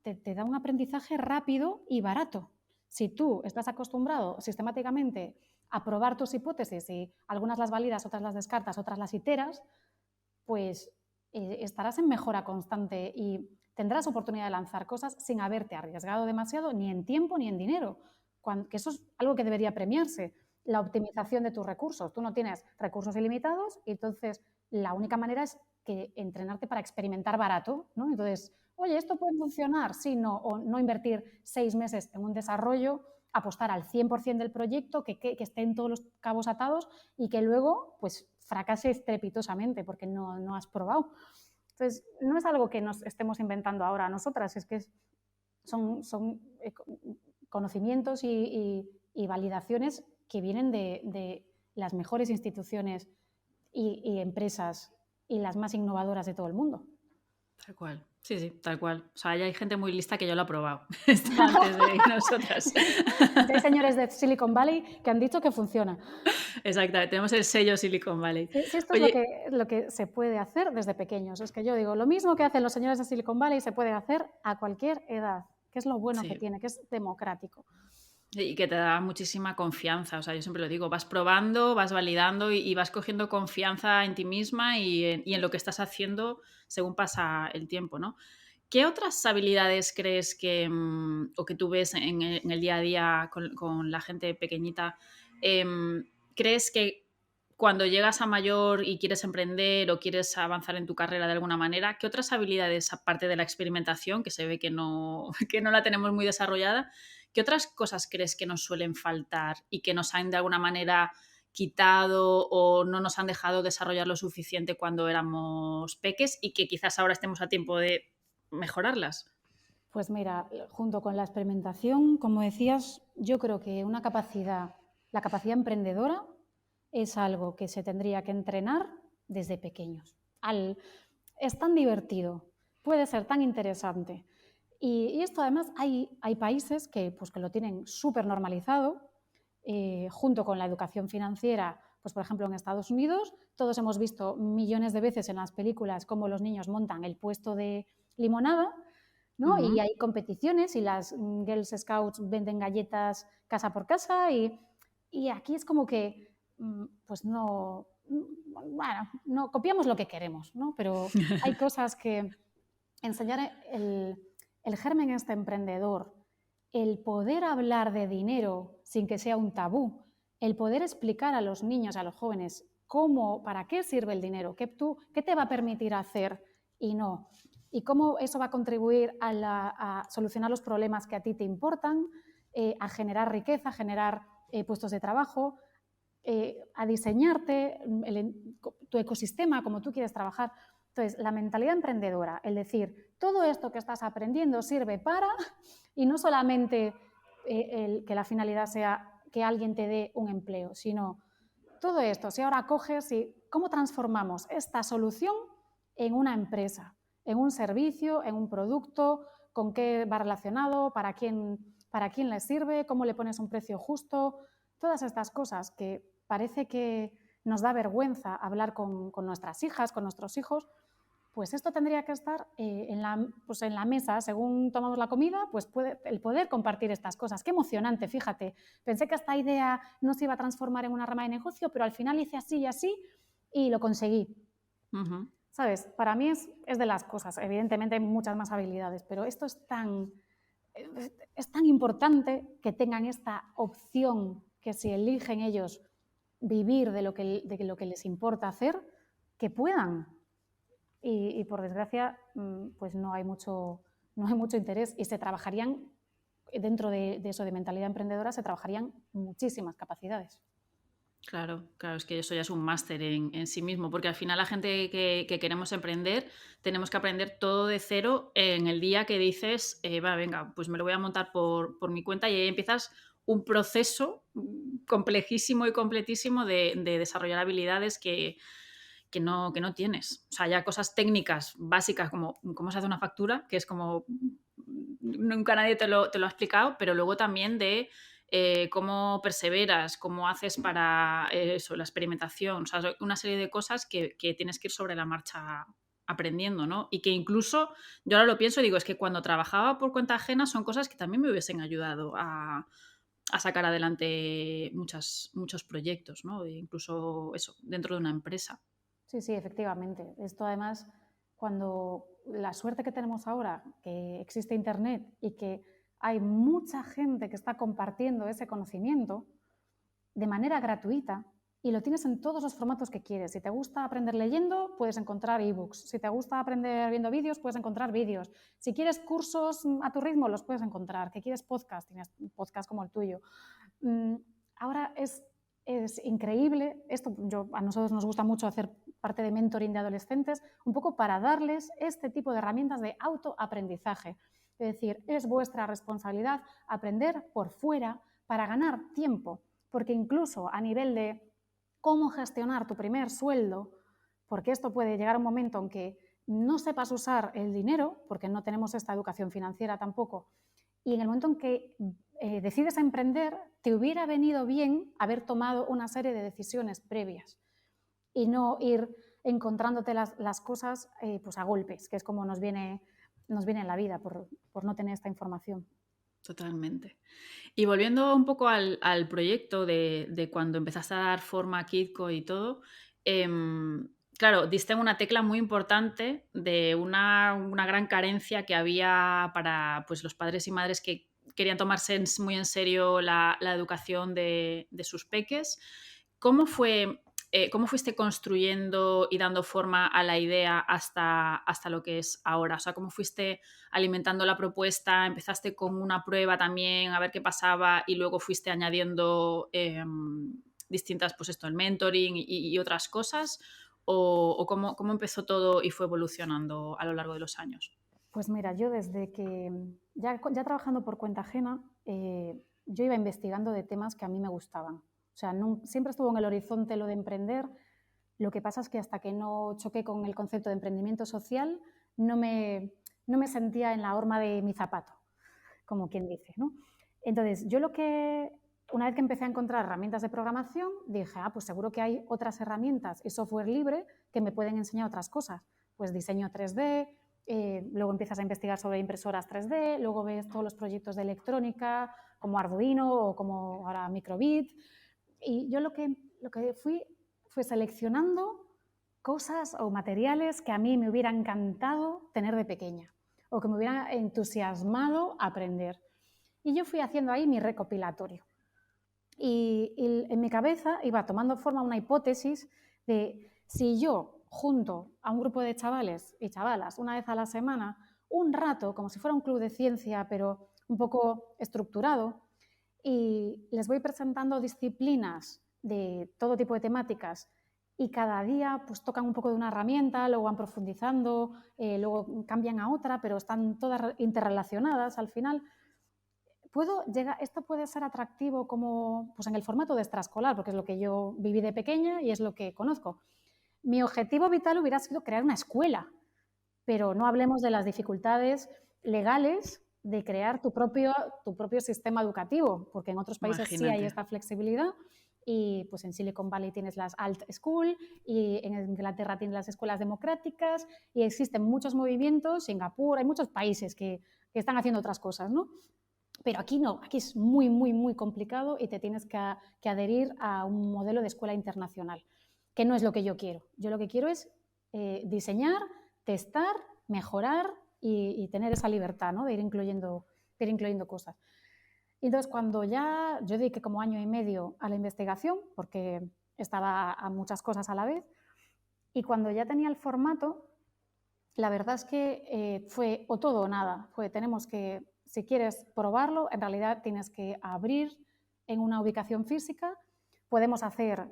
te da un aprendizaje rápido y barato. Si tú estás acostumbrado sistemáticamente a probar tus hipótesis y algunas las validas, otras las descartas, otras las iteras, pues estarás en mejora constante y tendrás oportunidad de lanzar cosas sin haberte arriesgado demasiado ni en tiempo ni en dinero, que eso es algo que debería premiarse, la optimización de tus recursos. Tú no tienes recursos ilimitados y entonces la única manera es que entrenarte para experimentar barato, ¿no? Entonces, oye, ¿esto puede funcionar? Sí, no, o no invertir 6 meses en un desarrollo, apostar al 100% del proyecto, que estén todos los cabos atados y que luego pues fracase estrepitosamente porque no has probado. Entonces, no es algo que nos estemos inventando ahora nosotras, es que son conocimientos y validaciones que vienen de las mejores instituciones y empresas y las más innovadoras de todo el mundo. Tal cual. Sí, tal cual. O sea, ya hay gente muy lista que yo lo ha probado antes de nosotras. Hay señores de Silicon Valley que han dicho que funciona. Exactamente, tenemos el sello Silicon Valley. Sí, esto es lo que se puede hacer desde pequeños. Es que yo digo, lo mismo que hacen los señores de Silicon Valley se puede hacer a cualquier edad, que es lo bueno que tiene, que es democrático. Y que te da muchísima confianza, o sea, yo siempre lo digo, vas probando, vas validando y vas cogiendo confianza en ti misma y en lo que estás haciendo según pasa el tiempo, ¿no? ¿Qué otras habilidades crees que, o que tú ves en el día a día con la gente pequeñita, crees que cuando llegas a mayor y quieres emprender o quieres avanzar en tu carrera de alguna manera, qué otras habilidades, aparte de la experimentación, que se ve que no, que no la tenemos muy desarrollada, qué otras cosas crees que nos suelen faltar y que nos han de alguna manera quitado o no nos han dejado desarrollar lo suficiente cuando éramos peques y que quizás ahora estemos a tiempo de mejorarlas? Pues mira, junto con la experimentación, como decías, yo creo que la capacidad emprendedora es algo que se tendría que entrenar desde pequeños. Es tan divertido, puede ser tan interesante. Y esto además hay países que lo tienen súper normalizado, junto con la educación financiera. Pues por ejemplo en Estados Unidos todos hemos visto millones de veces en las películas cómo los niños montan el puesto de limonada, ¿no? Y hay competiciones y las Girls Scouts venden galletas casa por casa y aquí es como que pues no copiamos lo que queremos, ¿no? Pero hay cosas que enseñar el germen este emprendedor, el poder hablar de dinero sin que sea un tabú, el poder explicar a los niños, a los jóvenes, para qué sirve el dinero, qué te va a permitir hacer y no, y cómo eso va a contribuir a solucionar los problemas que a ti te importan, a generar riqueza, a generar puestos de trabajo, a diseñarte tu ecosistema como tú quieres trabajar. Entonces, la mentalidad emprendedora, el decir, todo esto que estás aprendiendo sirve para, y no solamente que la finalidad sea que alguien te dé un empleo, sino todo esto, si ahora coges y cómo transformamos esta solución en una empresa, en un servicio, en un producto, con qué va relacionado, para quién le sirve, cómo le pones un precio justo, todas estas cosas que parece que nos da vergüenza hablar con nuestras hijas, con nuestros hijos, pues esto tendría que estar en la mesa, según tomamos la comida, pues el poder compartir estas cosas. Qué emocionante, fíjate. Pensé que esta idea no se iba a transformar en una rama de negocio, pero al final hice así y así y lo conseguí. Ujú. ¿Sabes? Para mí es de las cosas. Evidentemente hay muchas más habilidades, pero esto es tan importante que tengan esta opción, que si eligen ellos vivir de lo que les importa hacer, que puedan. Y por desgracia, pues no hay mucho interés y se trabajarían, dentro de eso de mentalidad emprendedora, se trabajarían muchísimas capacidades. Claro, claro, es que eso ya es un máster en sí mismo, porque al final la gente que queremos emprender, tenemos que aprender todo de cero en el día que dices, venga, pues me lo voy a montar por mi cuenta, y ahí empiezas un proceso complejísimo y completísimo de desarrollar habilidades que no tienes. O sea, ya cosas técnicas básicas como cómo se hace una factura, que es como nunca nadie te lo ha explicado, pero luego también de cómo perseveras, cómo haces para eso, la experimentación, o sea, una serie de cosas que tienes que ir sobre la marcha aprendiendo, ¿no? Y que incluso, yo ahora lo pienso y digo, es que cuando trabajaba por cuenta ajena son cosas que también me hubiesen ayudado a sacar adelante muchos proyectos, ¿no? E incluso eso, dentro de una empresa. Sí, sí, efectivamente. Esto además, cuando la suerte que tenemos ahora, que existe Internet y que hay mucha gente que está compartiendo ese conocimiento de manera gratuita y lo tienes en todos los formatos que quieres. Si te gusta aprender leyendo, puedes encontrar ebooks. Si te gusta aprender viendo vídeos, puedes encontrar vídeos. Si quieres cursos a tu ritmo, los puedes encontrar. ¿Qué quieres podcast? Tienes un podcast como el tuyo. Ahora es increíble. A nosotros nos gusta mucho hacer parte de mentoring de adolescentes, un poco para darles este tipo de herramientas de autoaprendizaje. Es decir, es vuestra responsabilidad aprender por fuera para ganar tiempo, porque incluso a nivel de cómo gestionar tu primer sueldo, porque esto puede llegar a un momento en que no sepas usar el dinero, porque no tenemos esta educación financiera tampoco, y en el momento en que decides emprender, te hubiera venido bien haber tomado una serie de decisiones previas y no ir encontrándote las cosas pues a golpes, que es como nos viene en la vida por no tener esta información. Totalmente. Y volviendo un poco al proyecto de cuando empezaste a dar forma a Kitco y todo, claro, diste en una tecla muy importante de una gran carencia que había para pues, los padres y madres que querían tomarse muy en serio la educación de sus peques. ¿Cómo fuiste construyendo y dando forma a la idea hasta lo que es ahora? O sea, ¿cómo fuiste alimentando la propuesta? ¿Empezaste con una prueba también a ver qué pasaba y luego fuiste añadiendo distintas, pues esto, el mentoring y otras cosas? ¿O cómo empezó todo y fue evolucionando a lo largo de los años? Pues mira, yo desde que ya trabajando por cuenta ajena, yo iba investigando de temas que a mí me gustaban. O sea, siempre estuvo en el horizonte lo de emprender. Lo que pasa es que hasta que no choqué con el concepto de emprendimiento social, no me sentía en la horma de mi zapato, como quien dice, ¿no? Entonces, una vez que empecé a encontrar herramientas de programación, dije, pues seguro que hay otras herramientas y software libre que me pueden enseñar otras cosas. Pues diseño 3D, luego empiezas a investigar sobre impresoras 3D, luego ves todos los proyectos de electrónica, como Arduino o como ahora Microbit. Y yo lo que fui fue seleccionando cosas o materiales que a mí me hubiera encantado tener de pequeña o que me hubiera entusiasmado aprender. Y yo fui haciendo ahí mi recopilatorio. Y en mi cabeza iba tomando forma una hipótesis de si yo junto a un grupo de chavales y chavalas una vez a la semana, un rato, como si fuera un club de ciencia, pero un poco estructurado, y les voy presentando disciplinas de todo tipo de temáticas y cada día pues tocan un poco de una herramienta, luego van profundizando, luego cambian a otra, pero están todas interrelacionadas al final. Esto puede ser atractivo como pues en el formato de extraescolar, porque es lo que yo viví de pequeña y es lo que conozco. Mi objetivo vital hubiera sido crear una escuela, pero no hablemos de las dificultades legales de crear tu propio sistema educativo, porque en otros países sí hay esta flexibilidad y pues en Silicon Valley tienes las alt school y en Inglaterra tienes las escuelas democráticas y existen muchos movimientos, Singapur, hay muchos países que están haciendo otras cosas, ¿no? Pero aquí no, aquí es muy, muy, muy complicado y te tienes que adherir a un modelo de escuela internacional, que no es lo que yo quiero. Yo lo que quiero es diseñar, testar, mejorar y tener esa libertad, ¿no? de ir incluyendo cosas. Y entonces, cuando ya yo dediqué como 1 año y medio a la investigación, porque estaba a muchas cosas a la vez, y cuando ya tenía el formato, la verdad es que fue o todo o nada. Tenemos que, si quieres probarlo, en realidad tienes que abrir en una ubicación física. Podemos hacer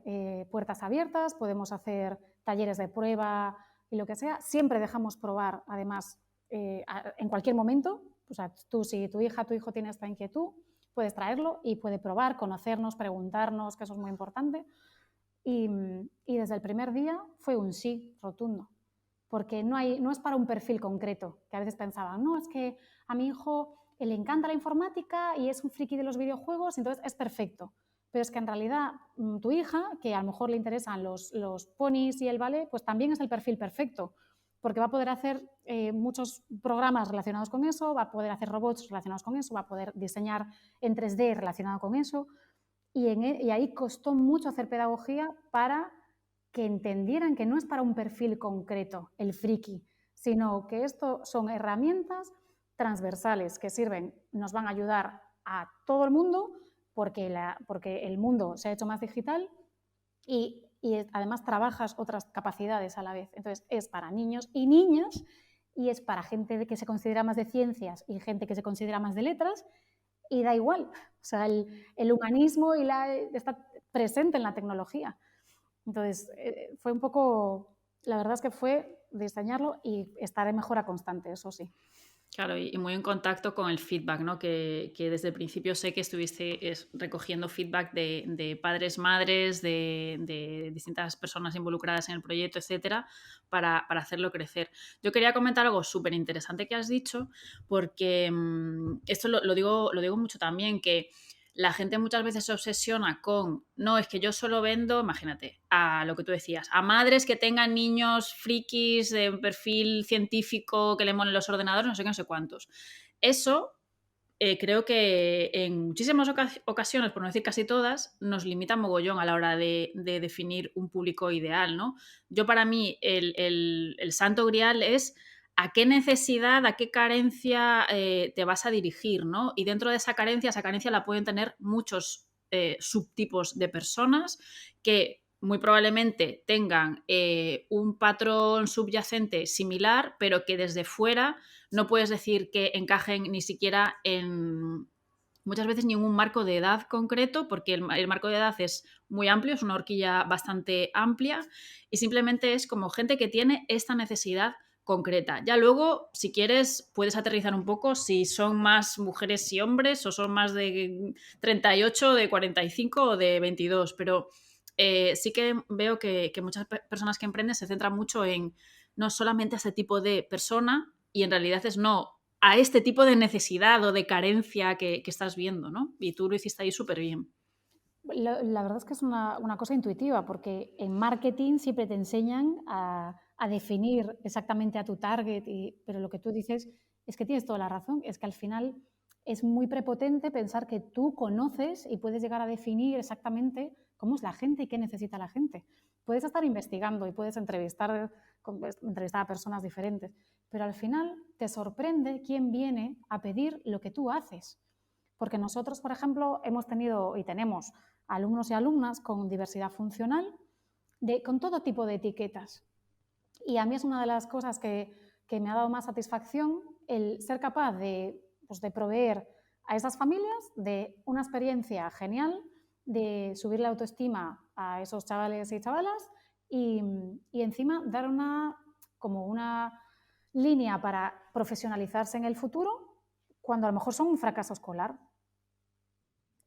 puertas abiertas, podemos hacer talleres de prueba y lo que sea. Siempre dejamos probar, además, en cualquier momento. O sea, tú, si tu hija, tu hijo tiene esta inquietud, puedes traerlo y puede probar, conocernos, preguntarnos, que eso es muy importante. Y desde el primer día fue un sí rotundo, porque no es para un perfil concreto, que a veces pensaban, no, es que a mi hijo le encanta la informática y es un friki de los videojuegos, entonces es perfecto. Pero es que en realidad tu hija, que a lo mejor le interesan los ponis y el ballet, pues también es el perfil perfecto, porque va a poder hacer muchos programas relacionados con eso, va a poder hacer robots relacionados con eso, va a poder diseñar en 3D relacionado con eso. Y ahí costó mucho hacer pedagogía para que entendieran que no es para un perfil concreto, el friki, sino que esto son herramientas transversales que sirven, nos van a ayudar a todo el mundo porque el mundo se ha hecho más digital y además trabajas otras capacidades a la vez. Entonces es para niños y niñas y es para gente que se considera más de ciencias y gente que se considera más de letras y da igual. O sea, el humanismo está presente en la tecnología. Entonces, fue un poco, la verdad es que fue diseñarlo y estar en mejora constante, eso sí. Claro, y muy en contacto con el feedback, ¿no? Que desde el principio sé que estuviste recogiendo feedback de padres, madres, de distintas personas involucradas en el proyecto, etcétera, para hacerlo crecer. Yo quería comentar algo súper interesante que has dicho, porque esto lo digo mucho también, que la gente muchas veces se obsesiona con, no, es que yo solo vendo, imagínate, a lo que tú decías, a madres que tengan niños frikis de un perfil científico que le molen los ordenadores, no sé qué, no sé cuántos. Eso creo que en muchísimas ocasiones, por no decir casi todas, nos limita mogollón a la hora de definir un público ideal, ¿no? Yo, para mí, el santo grial es a qué necesidad, a qué carencia te vas a dirigir, ¿no? Y dentro de esa carencia la pueden tener muchos subtipos de personas que muy probablemente tengan un patrón subyacente similar, pero que desde fuera no puedes decir que encajen ni siquiera en, muchas veces, ni en un marco de edad concreto, porque el marco de edad es muy amplio, es una horquilla bastante amplia y simplemente es como gente que tiene esta necesidad concreta. Ya luego, si quieres, puedes aterrizar un poco si son más mujeres y hombres o son más de 38, de 45 o de 22, pero sí que veo que muchas personas que emprenden se centran mucho en no solamente a ese tipo de persona y en realidad es no a este tipo de necesidad o de carencia que estás viendo, ¿no? Y tú lo hiciste ahí súper bien. La verdad es que es una cosa intuitiva, porque en marketing siempre te enseñan a definir exactamente a tu target, pero lo que tú dices es que tienes toda la razón, es que al final es muy prepotente pensar que tú conoces y puedes llegar a definir exactamente cómo es la gente y qué necesita la gente. Puedes estar investigando y puedes entrevistar a personas diferentes, pero al final te sorprende quién viene a pedir lo que tú haces. Porque nosotros, por ejemplo, hemos tenido y tenemos alumnos y alumnas con diversidad funcional, con todo tipo de etiquetas. Y a mí es una de las cosas que me ha dado más satisfacción el ser capaz de proveer a esas familias de una experiencia genial, de subir la autoestima a esos chavales y chavalas y encima dar como una línea para profesionalizarse en el futuro cuando a lo mejor son un fracaso escolar.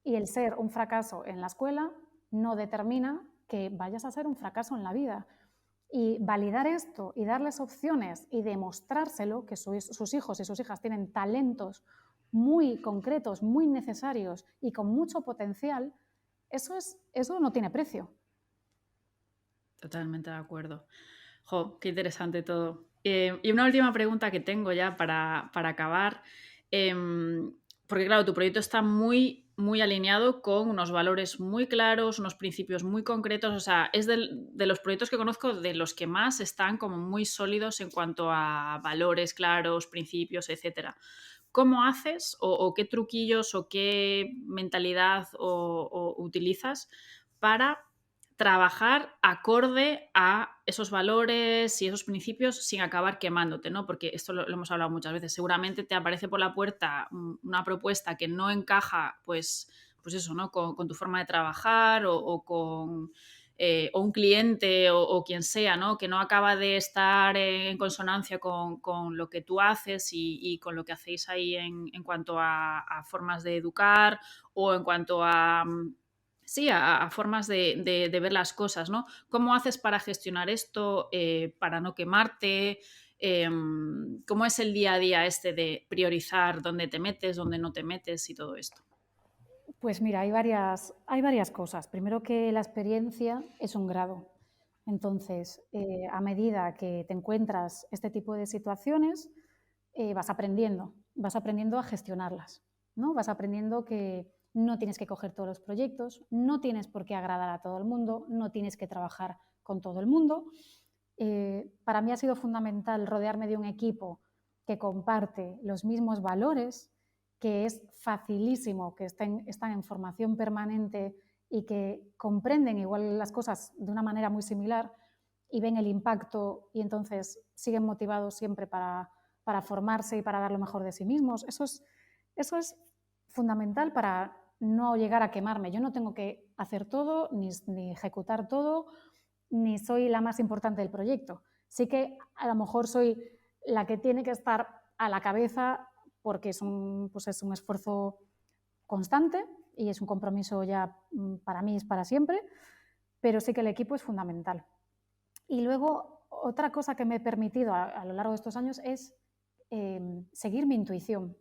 Y el ser un fracaso en la escuela no determina que vayas a ser un fracaso en la vida. Y validar esto y darles opciones y demostrárselo, que sus hijos y sus hijas tienen talentos muy concretos, muy necesarios y con mucho potencial, eso no tiene precio. Totalmente de acuerdo. Jo, qué interesante todo. Y una última pregunta que tengo ya para acabar, porque claro, tu proyecto está muy, muy alineado con unos valores muy claros, unos principios muy concretos, o sea, es de los proyectos que conozco de los que más están como muy sólidos en cuanto a valores claros, principios, etcétera. ¿Cómo haces o qué truquillos o qué mentalidad o utilizas para trabajar acorde a esos valores y esos principios sin acabar quemándote, ¿no? Porque esto lo hemos hablado muchas veces. Seguramente te aparece por la puerta una propuesta que no encaja, pues eso, ¿no? Con tu forma de trabajar o con o un cliente o quien sea, ¿no? Que no acaba de estar en consonancia con lo que tú haces y con lo que hacéis ahí en cuanto a formas de educar o en cuanto a sí, a formas de ver las cosas, ¿no? ¿Cómo haces para gestionar esto, para no quemarte? ¿Cómo es el día a día este de priorizar dónde te metes, dónde no te metes y todo esto? Pues mira, hay varias cosas. Primero que la experiencia es un grado. Entonces, a medida que te encuentras este tipo de situaciones, vas aprendiendo a gestionarlas, ¿no? Vas aprendiendo que no tienes que coger todos los proyectos, no tienes por qué agradar a todo el mundo, no tienes que trabajar con todo el mundo. Para mí ha sido fundamental rodearme de un equipo que comparte los mismos valores, que es facilísimo que están en formación permanente y que comprenden igual las cosas de una manera muy similar y ven el impacto y entonces siguen motivados siempre para formarse y para dar lo mejor de sí mismos. Eso es fundamental para no llegar a quemarme. Yo no tengo que hacer todo ni ejecutar todo, ni soy la más importante del proyecto. Sí que a lo mejor soy la que tiene que estar a la cabeza porque es un esfuerzo constante y es un compromiso ya para mí, es para siempre, pero sí que el equipo es fundamental. Y luego, otra cosa que me he permitido a lo largo de estos años es seguir mi intuición.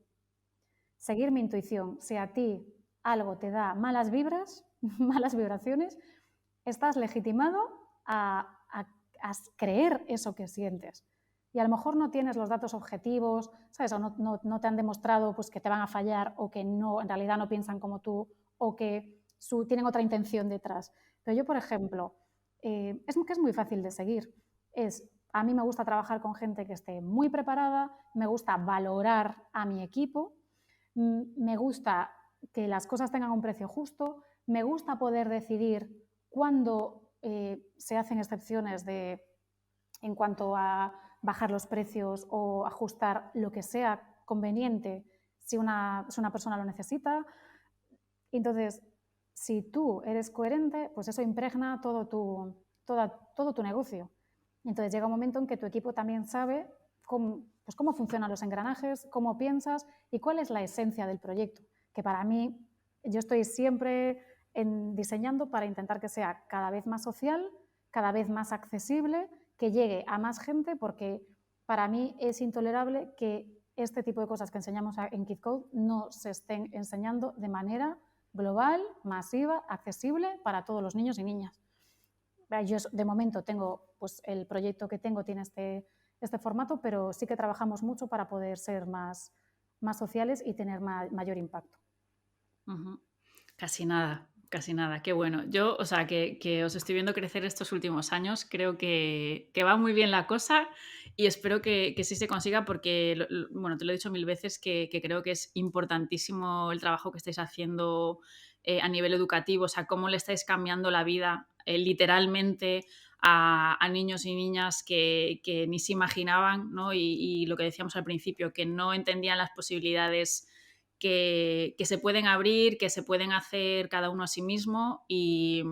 Seguir mi intuición. Si a ti algo te da malas vibras, malas vibraciones, estás legitimado a creer eso que sientes. Y a lo mejor no tienes los datos objetivos, ¿sabes? O no te han demostrado pues, que te van a fallar o que no, en realidad no piensan como tú o que tienen otra intención detrás. Pero yo, por ejemplo, es que es muy fácil de seguir. A mí me gusta trabajar con gente que esté muy preparada, me gusta valorar a mi equipo, me gusta que las cosas tengan un precio justo, me gusta poder decidir cuándo se hacen excepciones en cuanto a bajar los precios o ajustar lo que sea conveniente si una persona lo necesita. Entonces, si tú eres coherente, pues eso impregna todo tu negocio. Entonces llega un momento en que tu equipo también sabe cómo funcionan los engranajes, cómo piensas y cuál es la esencia del proyecto. Que para mí, yo estoy siempre diseñando para intentar que sea cada vez más social, cada vez más accesible, que llegue a más gente, porque para mí es intolerable que este tipo de cosas que enseñamos en KidCode no se estén enseñando de manera global, masiva, accesible para todos los niños y niñas. Yo de momento tengo, pues el proyecto que tengo tiene este formato, pero sí que trabajamos mucho para poder ser más sociales y tener mayor impacto. Casi nada. Casi nada, qué bueno. Yo, o sea, que os estoy viendo crecer estos últimos años, creo que va muy bien la cosa y espero que sí se consiga porque, bueno, te lo he dicho 1000 veces que creo que es importantísimo el trabajo que estáis haciendo a nivel educativo, o sea, cómo le estáis cambiando la vida literalmente a niños y niñas que ni se imaginaban, ¿no? Y lo que decíamos al principio, que no entendían las posibilidades que se pueden abrir, que se pueden hacer cada uno a sí mismo y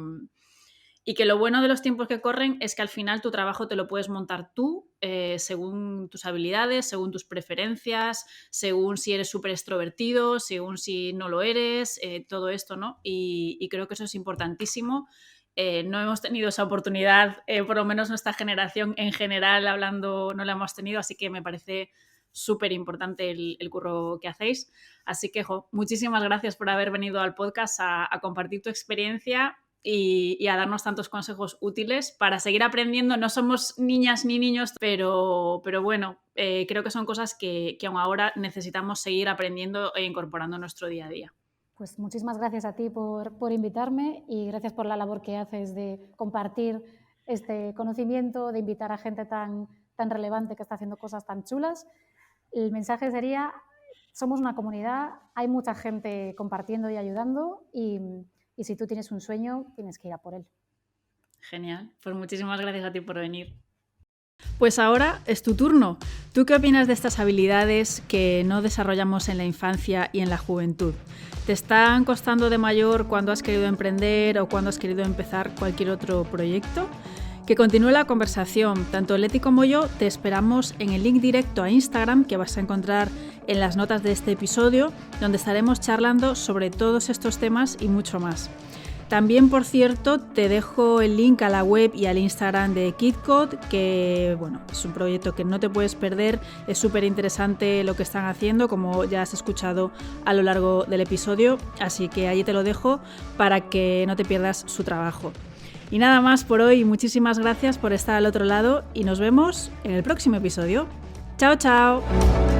que lo bueno de los tiempos que corren es que al final tu trabajo te lo puedes montar tú según tus habilidades, según tus preferencias, según si eres súper extrovertido, según si no lo eres, todo esto, ¿no? Y creo que eso es importantísimo. No hemos tenido esa oportunidad, por lo menos nuestra generación en general hablando no la hemos tenido, así que me parece súper importante el curro que hacéis. Así que, muchísimas gracias por haber venido al podcast a compartir tu experiencia y a darnos tantos consejos útiles para seguir aprendiendo. No somos niñas ni niños, pero bueno, creo que son cosas que aún ahora necesitamos seguir aprendiendo e incorporando en nuestro día a día. Pues muchísimas gracias a ti por invitarme y gracias por la labor que haces de compartir este conocimiento, de invitar a gente tan relevante que está haciendo cosas tan chulas. El mensaje sería, somos una comunidad, hay mucha gente compartiendo y ayudando y si tú tienes un sueño, tienes que ir a por él. Genial, pues muchísimas gracias a ti por venir. Pues ahora es tu turno. ¿Tú qué opinas de estas habilidades que no desarrollamos en la infancia y en la juventud? ¿Te están costando de mayor cuando has querido emprender o cuando has querido empezar cualquier otro proyecto? Que continúe la conversación. Tanto Leti como yo te esperamos en el link directo a Instagram que vas a encontrar en las notas de este episodio, donde estaremos charlando sobre todos estos temas y mucho más. También, por cierto, te dejo el link a la web y al Instagram de KidCode, que bueno, es un proyecto que no te puedes perder, es súper interesante lo que están haciendo, como ya has escuchado a lo largo del episodio, así que allí te lo dejo para que no te pierdas su trabajo. Y nada más por hoy, muchísimas gracias por estar al otro lado y nos vemos en el próximo episodio. ¡Chao, chao!